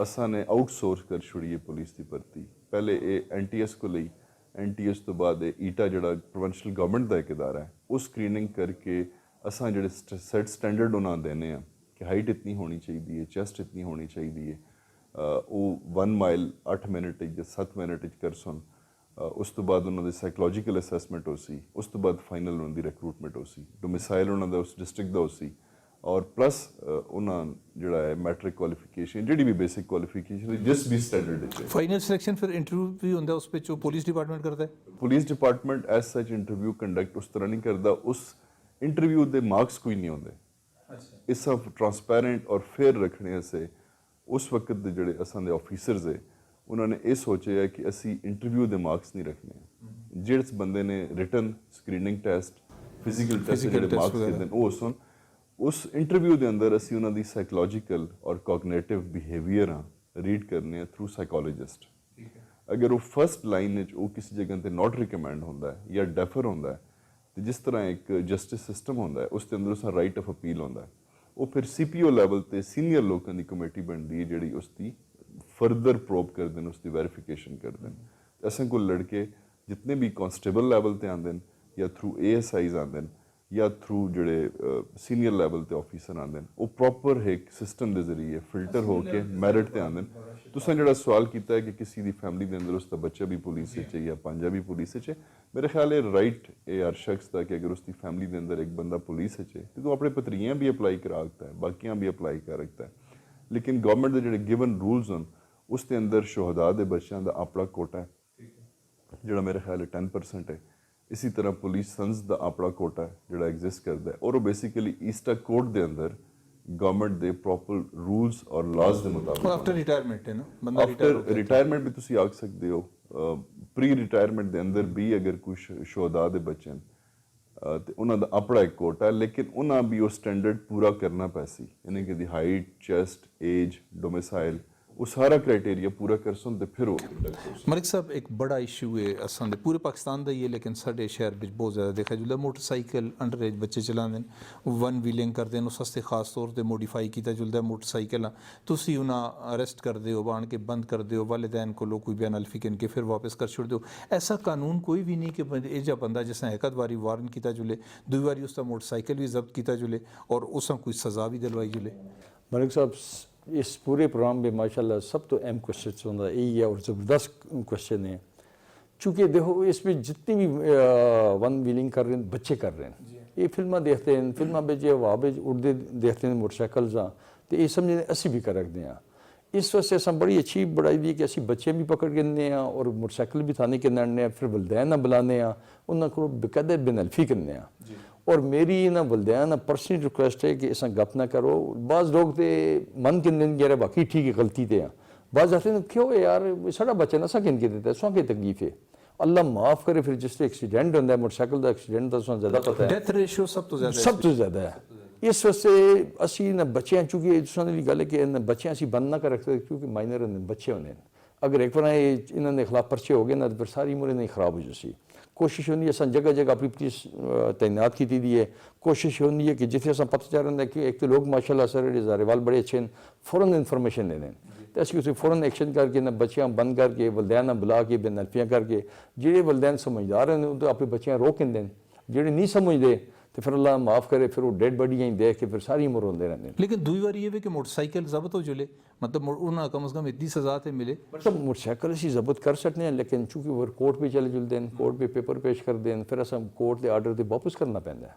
असां ने आउटसोर्स कर छुड़ी है पुलिस की भर्ती। पहले ये NTS को लई, NTS तो बाद ईटा जिहड़ा प्रोविंशियल गवर्नमेंट का एक इदारा है वो स्क्रीनिंग करके असां जिहड़े सैट स्टैंडर्ड उन्हें देने हैं कि हाइट इतनी होनी चाहिए है, चेस्ट इतनी होनी चाहिए है, वो 1 माइल 8 मिनट या 7 मिनट कर सुन, उस तो बाद उन्होंने साइकोलॉजिकल असैसमेंट हो सी, उस तो बाद फाइनल उन्होंने रिक्रूटमेंट हो सी, डोमिसाइल उन्होंने उस डिस्ट्रिक्ट का हो सी और प्लस उन्होंने जोड़ा है मैट्रिक क्वालिफिकेशन जी भी बेसिक क्वालिफिकेशन जिस भी स्टैंडर्ड है। फाइनल सिलेक्शन फिर इंटरव्यू भी होंदा उस पे जो पुलिस डिपार्टमेंट करता है? Police department as such interview conduct उस तरह नहीं करता, उस इंटरव्यू के मार्क्स कोई नहीं होंगे। इस सब ट्रांसपेरेंट और फेयर रखने से उस वक्त के जोड़े असां दे ऑफिसर्स है उन्होंने ये सोचा है कि असी इंटरव्यू के मार्क्स नहीं रखने, जिस बंदे ने written screening test physical test के मार्क्स देते हैं वो सुन उस इंटरव्यू के अंदर असी उन्होंने साइकोलॉजिकल और कॉग्नेटिव बिहेवियर रीड करने थ्रू साइकोलॉजिस्ट। अगर वो फर्स्ट लाइन वो किसी जगह पर नॉट रिकमेंड होता है या डेफर होता है तो जिस तरह एक जस्टिस सिस्टम होता है उसके अंदर उसका राइट ऑफ अपील होता है, वो फिर CPO लैवल पर सीनियर लोगों की कमेटी बनती है जी उसकी फर्दर प्रोब करते हैं, उसकी वेरीफिकेशन करते हैं। असें को लड़के जितने भी कांस्टेबल लैवल पर आते हैं या थ्रू ASIs आते हैं या थ्रू जोड़े सीनियर लैवल के ऑफिसर आते हैं वो प्रॉपर एक सिस्टम के जरिए फिल्टर होकर मैरिट पर आते हैं। तुसें जो सवाल किया है कि किसी की फैमिली के अंदर उसका बच्चा भी पुलिस है या भांजा भी पुलिस है, मेरे ख्याल है राइट है हर शख्स का कि अगर उसकी फैमिली के अंदर एक बंदा पुलिस है तो तू अपने भतरीआं भी अप्लाई करा सकता है, बाकियां भी अप्लाई कर सकता है। लेकिन गवर्नमेंट के जो गिवन रूल्स हैं उसके अंदर शोहदा के बच्चों का अपना कोटा है जोड़ा मेरे ख्याल है 10% है। इसी तरह पुलिस सन्स का अपना कोटा है जोड़ा एग्जिस्ट करता है और वो बेसिकली ईस्टा कोड के अंदर गवर्नमेंट के प्रॉपर रूल्स और लॉज के मुताबिक आफ्टर रिटायरमेंट है ना बंदा आफ्टर रिटायरमेंट भी तुसी आख सकते हो, प्री रिटायरमेंट के अंदर भी अगर कुछ शोहदा के बच्चे तो उन्होंने अपना एक कोटा है, लेकिन उन्हें भी वो स्टैंडर्ड पूरा करना पैसी यानी कि हाइट चेस्ट एज डोमिसाइल वो सारा क्राइटेरिया पूरा कर सुन तो फिर मलिक साहब एक बड़ा इशू है असां दे पूरे पाकिस्तान का ही है लेकिन साढ़े शहर में बहुत ज़्यादा देखा जुलदा मोटरसाइकिल अंडर एज बच्चे चलाते हैं, वन व्हीलिंग करते हैं, उस वास्ते खास तौर पर मोडिफाई किया जुलदा मोटरसाइकिल तुसी उन्हें अरेस्ट कर दो आन के बंद कर दो, वालिदैन को कोई बयान अल्फी कन के फिर वापस कर छोड़ दो। ऐसा कानून कोई भी नहीं कि एजा बंदा जिस एक बारी वारन किया जुले दुई बारी उसका मोटरसाइकिल भी जब्त किया जुले और उस कोई सज़ा भी दिलवाई जुले। मलिक साहब इस पूरे प्रोग्राम में माशाल्लाह सब तो अहम क्वेश्चन होता यही है और ज़बरदस्त क्वेश्चन है, चूँकि देखो इसमें जितनी भी वन व्हीलिंग कर रहे हैं बच्चे कर रहे हैं, ये फिल्में देखते हैं, फिल्में में जो हवा में उड़ते देखते हैं मोटरसाइकिल तो ये समझते असी भी कर रखते हैं। इस वास्ते अस बड़ी अच्छी बढ़ाई दी कि असी बच्चे भी पकड़ के दिन्ने और मोटरसाइकिल भी थाने के लड़ने फिर वलदैन बुलाने उन्होंने को बकायदा बेनल्फी करने और मेरी इन्होंने वलदैन पर्सनल रिक्वेस्ट है कि अस गप ना करो। बाज़ लोग तो मन के दिन यार बाकी ठीक है गलती ते हैं, बाज़ आते हैं क्यों यार साढ़ा बच्चा ना सा किन के देता है सौ की तकलीफ है। अल्लाह माफ़ करे फिर जिस एक्सीडेंट होता है मोटरसाइकिल का एक्सीडेंट तो ज़्यादा पता है, डेथ रेशियो सब तो ज़्यादा है। इस वास्ते असी ना बच्चे चूँकि दूसरी गल है कि बच्चे असी बंद ना कर रखते क्योंकि माइनर होंगे बच्चे होने अगर एक बार इन्होंने खिलाफ पर्चे हो गए ना तो फिर सारी उम्र नहीं खराब हो जाती। कोशिश होनी है अस जगह जगह अपनी पुलिस तैनात की दी है। कोशिश होनी है कि जिथे अस पता चल रहा है कि एक तो लोग माशाल्लाह सर हज़ारेवाल बड़े अच्छे हैं फौरन इन्फॉर्मेशन देने तो असं उसे फौरन एक्शन करके ना बच्चियां बंद करके वलदैन बुला के बेनल्फियाँ करके जेडे वलदैन समझदार हैं तो अपने बच्चियां रोक दें जेडे नहीं समझते तो फिर अल्लाह माफ़ करे फिर वो डेड बॉडियाँ ही देख के फिर सारी उम्र होंगे रहते हैं। लेकिन दूई बार ये भी कि मोटरसाइकिल जब्त हो जुले मतलब उन्हें कम से कम इतनी सजा तो मिले मतलब मोटरसाइकिल असी जब्त कर सकते हैं लेकिन चूँकि वो कोर्ट पर चले जुलते हैं कोर्ट पर पेपर पेश कर दें फिर अस कोर्ट के आर्डर से वापस करना पैंदा है।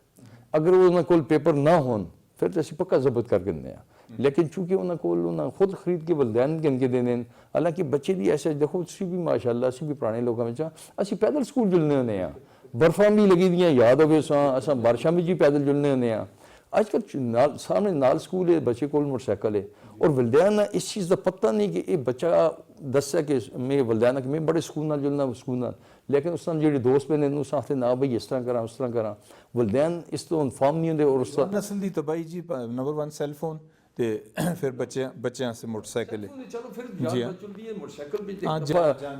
अगर उन्होंने कोल पेपर ना होन फिर तो असी पक्का जब्त कर दें लेकिन चूँकि उन्होंने कोल खुद खरीद के वलदैन गिन के देने हालांकि बच्चे की ऐसे देखो असी भी माशाल्लाह असी भी पुराने लोगों में असी पैदल स्कूल जुलने होने बर्फां भी लगी दियां याद हो अस बारिशां में जी पैदल जुलने होने अजकल सामने नाल स्कूल है बच्चे को मोटरसाइकिल है और वलदैन इस चीज़ का पता नहीं कि ये बच्चा दस है कि मैं वलदैन कि मैं बड़े सुकून नाल जुलना सुकून नाल लेकिन उस जो दोस्त बने उस आखते ना भाई इस तरह करा उस तरह करा वलदैन इस तो इन्फॉर्म नहीं होंगे और उस नस्ल की तबाही जी नंबर 1 सैल फोन ते फिर बच्चे से मोटरसाइकिल चलो फिर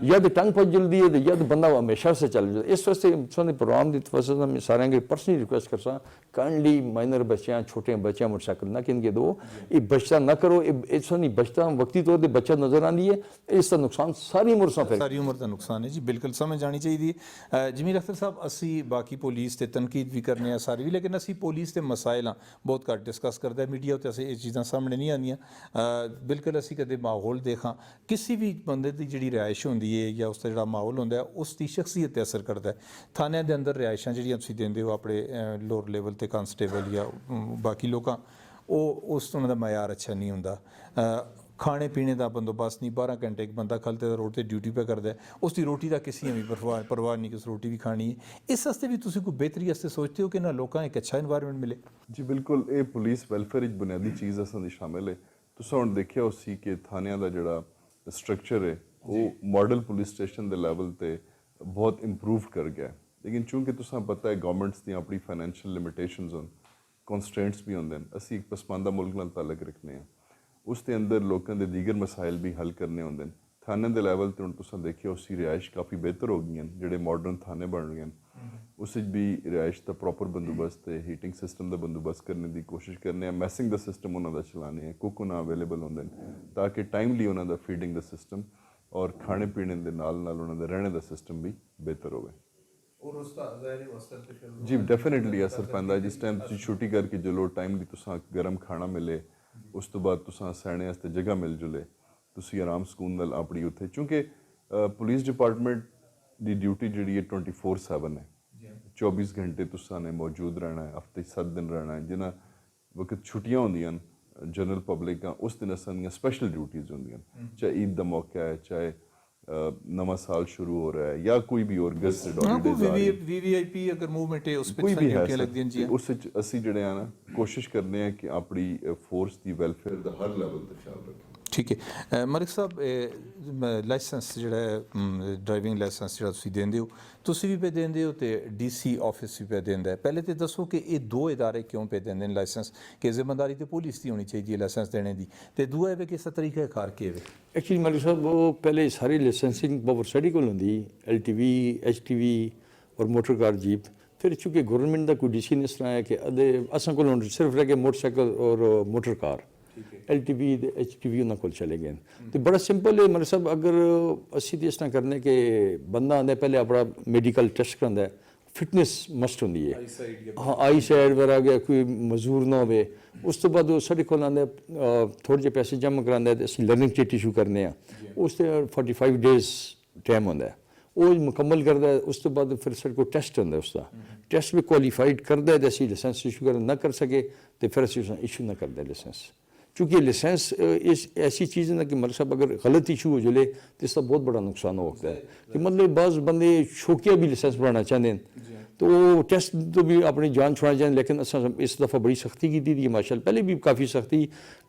या तो टंग पच जल्दी है या तो बंदा हमेशा से चल जाता इस वास्ते सोने प्रोग्राम की वजह मैं सारे के पर्सनली रिक्वेस्ट कर सा काइंडली माइनर बच्चे छोटे बच्चे मोटरसाइकिल ना किन के दो ये बचता ना करो सोनी बचता वक्ती तौर पर बच्चा नजर आती है इसका नुकसान सारी उम्र सारी उम्र का नुकसान है जी बिल्कुल समझ आनी चाहिए। जमीर अख्तर साहब असी बाकी पुलिस से तनकीद भी करने सारी भी लेकिन असी पुलिस के मसाइल बहुत घट डिस्कस करते हैं मीडिया उत्ते असें ये चीज़ां सामने नहीं आनियां बिल्कुल असी कदे माहौल देखा किसी भी बंदे की जी रिहाइश होंदी है या उसका जो माहौल होंदा है उसकी शख्सियत असर करता है। थाने के अंदर रिहाइशां जिहड़ियां तुसीं देंदे हो अपने लोअर लेवल ते कांस्टेबल या बाकी लोकां उस उन्हां दा मयार अच्छा नहीं होंदा। खाने पीने का बंदोबस्त नहीं 12 घंटे एक बंदा खलते रोड पर ड्यूटी पे करता है उसकी रोटी का किसी भी परवाह नहीं कि उस रोटी भी खानी है इस वास्ते भी तुसीं कोई बेहतरी वास्ते सोचते हो कि ना लोगों एक अच्छा इन्वायरमेंट मिले। जी बिल्कुल ये पुलिस वैलफेयर बुनियादी चीज़ असां दी शामिल है। तुसां हुण देखिया उसी कि थानियां दा जिहड़ा स्ट्रक्चर है वो मॉडल पुलिस स्टेशन के लैवल ते बहुत इंप्रूव कर गया है लेकिन चूँकि तुसां पता है गवर्नमेंट्स दी अपनी फाइनैंशियल लिमिटेशनस होन कॉन्स्ट्रेंट्स भी होंदे असी एक पसमानदा मुल्क नाल ताल्लुक रखने हैं उसके अंदर लोगों के दीगर मसाइल भी हल करने होंदे थाने के लैवल पर हुण तुसां देखिया उसकी रिहाइश काफ़ी बेहतर हो गई हैं जिहड़े मॉडर्न थाने बन गए उस भी रिहाइश का प्रॉपर बंदोबस्त है हीटिंग सिस्टम का बंदोबस्त करने की कोशिश करने मैसिंग का सिस्टम उन्होंने चलाने कुक उन्हें अवेलेबल होंगे ताकि टाइमली उन्होंने फीडिंग का सिस्टम और खाने पीने के नाल उन्होंने रहने का सिस्टम भी बेहतर होवे जी डेफिनेटली असर पैंदा जिस टाइम तुसीं छुट्टी करके चलो टाइमली तुसां गर्म खाना मिले उस तो बाद तुसां सैने वास्ते जगह मिल जुले तुसीं आराम सुकून नाल अपनी उत्थे चूँकि पुलिस डिपार्टमेंट की ड्यूटी जिहड़ी है 24/7 है 24 घंटे तुसां ने मौजूद रहना है हफ्ते 7 दिन रहना है जिन्हें वक्त छुट्टियां होंदियां जनरल पब्लिक का उस दिन असां दियां स्पैशल ड्यूटीज़ होंदियां चाहे ईद का मौका है चाहे नवा साल शुरू हो रहा है या कोई भी और गेस्ट वीवीआईपी अगर मूवमेंट है उस पे कोई भी है लगदियां जी उस असी जिहड़े हैं ना कोशिश करने हैं कि अपनी फोर्स की वेलफेयर का हर लेवल पर ख्याल रखें। ठीक है मलिक साहब लाइसेंस जिहड़ा ड्राइविंग लाइसेंस जिहड़ा तुसीं देंदे हो तुसीं भी पे देंदे हो ते डीसी ऑफिस भी पे देंदा है पहले तो दसो कि ये दो इदारे क्यों पे देंदे ने लाइसेंस कि जिम्मेदारी तो पुलिस की होनी चाहिए लाइसेंस देने की ते दूआ है कि इस तरीका कार के एक्चुअली मलिक साहब वो पहले सारी लाइसेंसिंग पावर साडी कोल होंदी LTV HTV और मोटर कार जीप फिर चूँकि गवर्नमेंट का कोई डिसीजन इस तरह है कि अदे असां कोल सिर्फ रह गए मोटरसाइकिल और मोटर कार LTV HTV उन्होंने को चले गए तो बड़ा सिंपल है मतलब सब अगर असी तो इस तरह करने के बंदा आंदा पहले अपना मेडिकल टेस्ट करांदा है फिटनेस मस्ट होंदी है हाँ आई साइड वगैरह गया कोई मजूर ना हो उस तो बाद साढ़े को आंदा थोड़े जे पैसे जमा करांदा है असी लर्निंग किट इशू करने उस 45 डेज टाइम होंदा है वो मुकम्मल करता है उस तो बाद फिर साढ़े को टेस्ट होंदा है उसका टेस्ट भी क्वालीफाइड करता है तो असी लाइसेंस इशू कर ना कर सके तो फिर असी इशू ना करते लाइसेंस चूँकि लाइसेंस इस ऐसी चीज़ है ना कि मलिक साहब अगर गलत इशू हो जले तो इसका बहुत बड़ा नुकसान हो सकता है कि मतलब बाज़ बंदे शौकिया भी लाइसेंस बनाना चाहते हैं तो टेस्ट तो भी अपनी जान छुड़ा जाए लेकिन अस इस दफ़ा बड़ी सख्ती की थी माशाल्लाह पहले भी काफ़ी सख्ती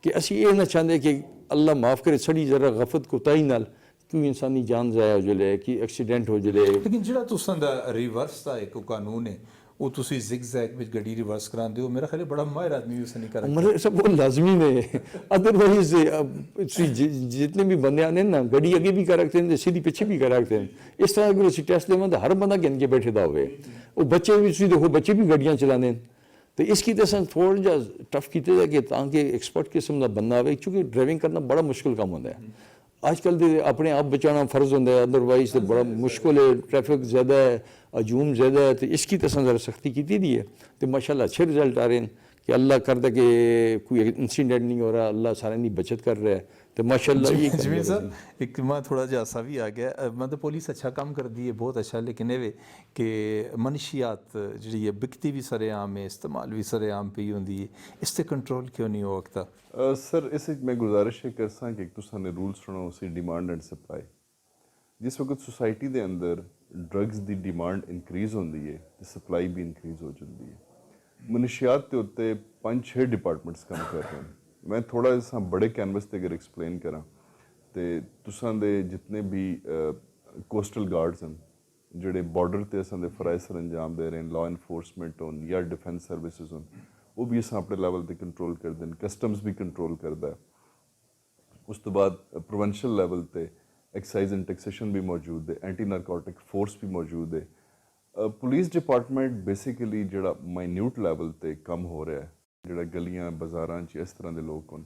कि असी ये ना चाहते कि अल्लाह माफ़ करे सड़ी जरा गफत कोताही नाल क्यों इंसानी जान ज़ाया हो जले कि एक्सीडेंट हो जले लेकिन ਜਿਹੜਾ ਤੁਸਾਂ ਦਾ ਰਿਵਰਸ ਦਾ ਇੱਕ ਕਾਨੂੰਨ ਹੈ ਉਹ ਤੁਸੀਂ ਜ਼ਿਗਜ਼ੈਗ ਵਿੱਚ ਗੱਡੀ ਰਿਵਰਸ ਕਰਾਉਂਦੇ ਹੋ ਮੇਰਾ ਖਿਆਲ ਹੈ ਬੜਾ ਮਾਹਿਰ ਆਦਮੀ ਉਸ ਨਹੀਂ ਕਰ मतलब सब वो लाजमी है अदरवाइज जितने भी बंदे आने ना गड्डी अगे भी कर रखते हैं सीधी पीछे भी कर रखते हैं इस तरह अगर असं टेस्ट देवें तो हर बंदा गिन के बैठे दा होवे वो बच्चे भी तुसीं देखो बच्चे भी गड्डियां चलाने तो इसकी तो असें थोड़ा जिहा टफ कीते कि ताकि एक्सपर्ट किस्म का बंदा आवे क्योंकि ड्राइविंग करना बड़ा मुश्किल काम होता है आजकल तो अपने आप बचाना फ़र्ज होता है अदरवाइज तो बड़ा मुश्किल है ट्रैफिक ज़्यादा है हजूम ज़्यादा है तो इसकी तो ज़रा सख्ती की दी है तो माशाल्लाह अच्छे रिजल्ट आ रहे हैं कि अल्लाह करता कि कोई इंसिडेंट नहीं हो रहा अल्लाह सारे की बचत कर रहा है तो माशाल्लाह ये जमीन साहब एक मैं थोड़ा जिहा हासा भी आ गया मतलब पुलिस अच्छा काम कर दी है बहुत अच्छा लेकिन ये कि मनशियात जी है बिकती भी सरेआम है इस्तेमाल भी सरेआम पे ही होंगी है इस पर कंट्रोल क्यों नहीं हो सकता सर इस मैं गुजारिश ये कर सा कि तुसाने रूल्स सुनो उसी डिमांड एंड सप्लाई जिस वक्त सोसाइटी के अंदर ड्रग्स की डिमांड इनक्रीज़ होती है तो सप्लाई भी इनक्रीज़ हो जाती है मनशियात के उत्ते 5-6 डिपार्टमेंट्स काम कर रहे हैं मैं थोड़ा सा बड़े कैनवस से अगर एक्सप्लेन करा तो तुसां दे जितने भी कोस्टल गार्ड्स हैं जोड़े बॉर्डर से असां दे फराइज सर अंजाम दे रहे हैं लॉ इनफोर्समेंट होन या डिफेंस सर्विसेज होन वो भी असां अपने लैवल पर कंट्रोल करते हैं कस्टम्स भी कंट्रोल करता है उस तो बाद प्रोवेंशल लैवल पर एक्साइज एंड टैक्सेशन भी मौजूद है एंटी नारकोटिक फोर्स भी मौजूद है पुलिस डिपार्टमेंट बेसिकली जोड़ा माइन्यूट लैवल पर कम हो रहा है जोड़ा गलियां बाजारां च इस तरह के लोग होन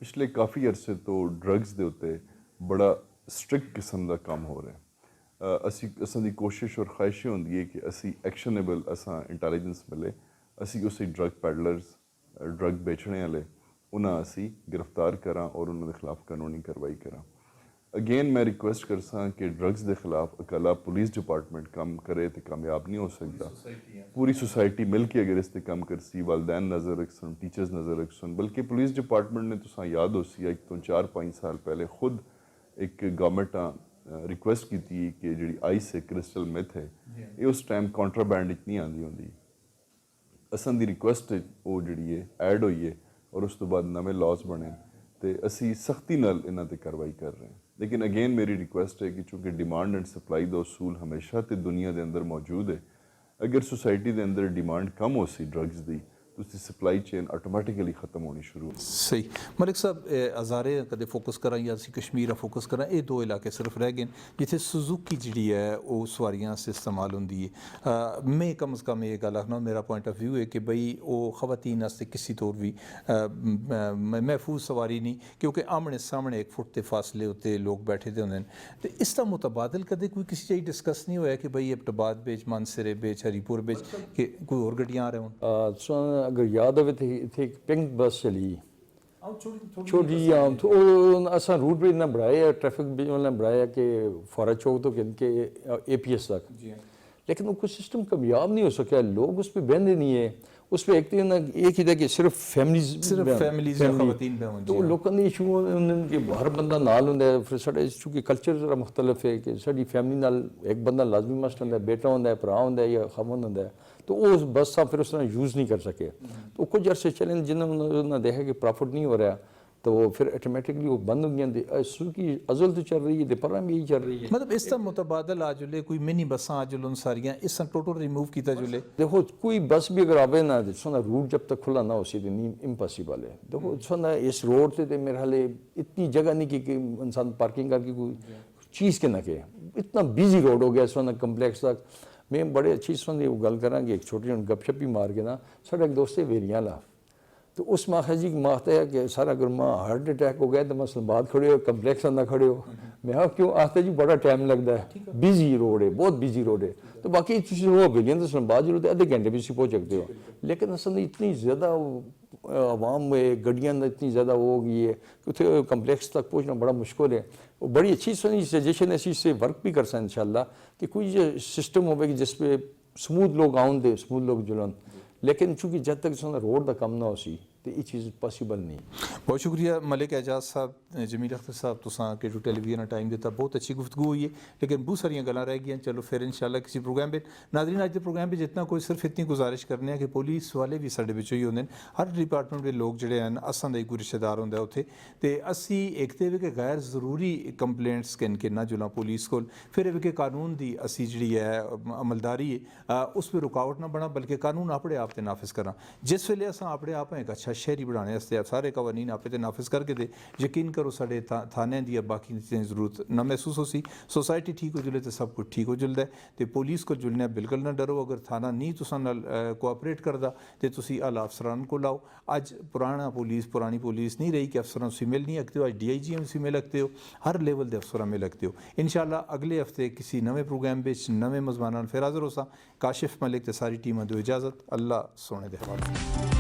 पिछले काफ़ी अरसे तो ड्रग्स के उत्ते बड़ा स्ट्रिक्ट किस्म का काम हो रहा है असां दी कोशिश और ख्वाहिश होंदी है कि असी एक्शनेबल असां इंटैलीजेंस मिले असी उसी ड्रग पैडलर्स ड्रग बेचने वाले उन्हें असी गिरफ्तार करा और उन्होंने खिलाफ कानूनी कार्रवाई करा अगेन मैं रिक्वेस्ट कर सा कि ड्रग्स के खिलाफ अकेला पुलिस डिपार्टमेंट काम करे तो कामयाब नहीं हो सकता पूरी सोसाइटी मिल के अगर इस काम कर सी वालदैन नज़र रखसन टीचर्स नज़र रखसन बल्कि पुलिस डिपार्टमेंट ने तुसां याद हो सी एक तो 4-5 साल पहले खुद एक गवर्नमेंट रिक्वेस्ट की थी कि जी आइस है क्रिस्टल मिथ है ये उस टाइम कॉन्ट्राबैंड नहीं आती होंगी असां दी रिक्वेस्ट वो जी है ऐड हुई है और उस तो बाद नवे लॉज बने तो असी सख्ती नाल इन्हां ते कार्रवाई कर रहे हैं लेकिन अगेन मेरी रिक्वेस्ट है कि चूँकि डिमांड एंड सप्लाई का उसूल हमेशा तो दुनिया के अंदर मौजूद है अगर सोसाइटी के अंदर डिमांड कम हो सी ड्रग्स की तो उसकी सप्लाई चेन ऑटोमैटिकली खत्म होनी शुरू सही मलिक साहब हज़ारे कदे फोकस करा या असी कश्मीर फोकस करा ये दो इलाके सिर्फ रह गए जिथे सुजुकी जी है वो सवारियां से इस्तेमाल होंगी है मैं कम अज़ कम ये गल आखना मेरा पॉइंट ऑफ व्यू है कि बई वो खवातीन वास्ते किसी तौर भी महफूज सवारी नहीं क्योंकि आमने सामने 1 फुट के फासले उत्ते लोग बैठे दे होंगे तो इसका मुतबादल कदे कोई किसी चाहिए डिस्कस नहीं होया कि बई एबटाबाद बेच मानसरे बेच हरीपुर बेच कि कोई और गड्डियां आ रहे हों अगर याद आवे तो इतने एक पिंक बस चली छोटी तो असा रूट भी इन्ना बढ़ाया ट्रैफिक भी उन्होंने बढ़ाया कि फौरा चौक तो के APS तक लेकिन वो कोई सिस्टम कामयाब नहीं हो सका लोग उस पर बहने नहीं है उस पर एक ही था कि सिर्फ फैमिलीज तो लोगों ने इशू कि हर बंदा नाल होंदा है फिर साढ़े चूँकि कल्चर जरा मुख्तलिफ है कि साड़ी फैमिली नाल एक बंदा लाजमी मस्ट होंदा है बेटा होंदा है भरा होंदा है या खामन होंदा है तो वो बस आप फिर उस तरह यूज़ नहीं कर सके तो कुछ अरसे चले जिन्होंने देखा कि प्रॉफिट नहीं हो रहा तो वो फिर ऑटोमेटिकली वो बंद हो गया की अजल तो चल रही है पर भी यही चल रही है मतलब इस मुतबादल आ जुले कोई मिनी बसा आ जुलन सारियां इस टोटल रिमूव किया जुले देखो कोई बस भी अगर आवे ना सोना रूट जब तक खुला ना हो सी नहीं इम्पॉसिबल है देखो सोना इस रोड से मेरे हाल इतनी जगह नहीं कि इंसान पार्किंग करके कोई चीज़ के ना के इतना बिजी रोड हो गया सोना कम्पलैक्स तक मैं बड़े अच्छी सुन गल करा कि एक छोटी गपशप भी मार के ना साढ़ा एक दोस्त है वेरियां ला तो उस माँ जी की माखता है कि सारा अगर माँ हार्ट अटैक हो गया तो मसलबाद खड़े हो कम्पलैक्स ना खड़े हो मैं हाँ क्यों आता जी बड़ा टाइम लगता है बिजी रोड है बहुत बिजी रोड है तो बाकी वो हवेलियां तो इस्लामाबाद जरूरत है आधे घंटे भी पहुँच सकते हो लेकिन असल इतनी ज़्यादा आवाम में गड्डियाँ इतनी ज़्यादा हो गई है कि उसे कम्पलैक्स तक पहुँचना बड़ा मुश्किल है वो बड़ी अच्छी सजेशन ऐसी से वर्क भी कर सकते इंशाल्लाह कि कोई सिस्टम हो जिस पे स्मूथ लोग आउन दे स्मूथ लोग जुलन लेकिन चूँकि जब तक रोड का कम ना हो सी तो ये चीज़ पॉसिबल नहीं। बहुत शुक्रिया मलिक एजाज साहब, जमील अख्तर साहब, तुसां के जो टेलीविजन टाइम दिता, बहुत अच्छी गुफ्तगू हुई है, लेकिन बहुत सारियां गल्लां रह गई। चलो फिर इंशाल्लाह किसी प्रोग्राम पे नाज़रीन, अज के प्रोग्राम पे जितना कोई सिर्फ इतनी गुजारिश करने हैं कि पुलिस वाले भी साडे विचों ही होंदे ने, हर डिपार्टमेंट के लोग जिहड़े हैं असां दा कोई रिश्तेदार होंदा उत्थे, ते असी एक ते कि गैर ज़रूरी कंप्लेंट्स के ना जुला पुलिस कोल, फिर कि कानून दी असी जिहड़ी है अमलदारी है उस पर रुकावट ना बना, बल्कि कानून अपने आप ते नाफिज करा। जिस वेले असां अपने आप एक अच्छा शहरी बनाने वास्ते सारे कवानीन आपे ते नाफिज करके दे, यकीन करो साडे थाने दी बाकी चीज़ें ज़रूरत ना महसूस हो सी। सोसाइटी ठीक हो जुले तो सब कुछ ठीक हो जुलदा है। तो पुलिस को जुलने बिल्कुल ना डरो, अगर थाना नहीं तुसां नाल कोआपरेट करदा तो तुसी आला अफसरान को लाओ। अज पुरानी पुलिस नहीं रही कि अफसरां तुसी मिल नहीं सकते हो, अज DIG तुसी मिल सकते हो, हर लेवल के अफसरां मिल सकते हो। इंशाल्लाह अगले हफ्ते किसी नवे प्रोग्राम बिच नवे मेज़बानां फिर हाज़र हो सा। काशिफ मलिक ते सारी टीम दो इजाज़त, अल्लाह सोने दे हवाले।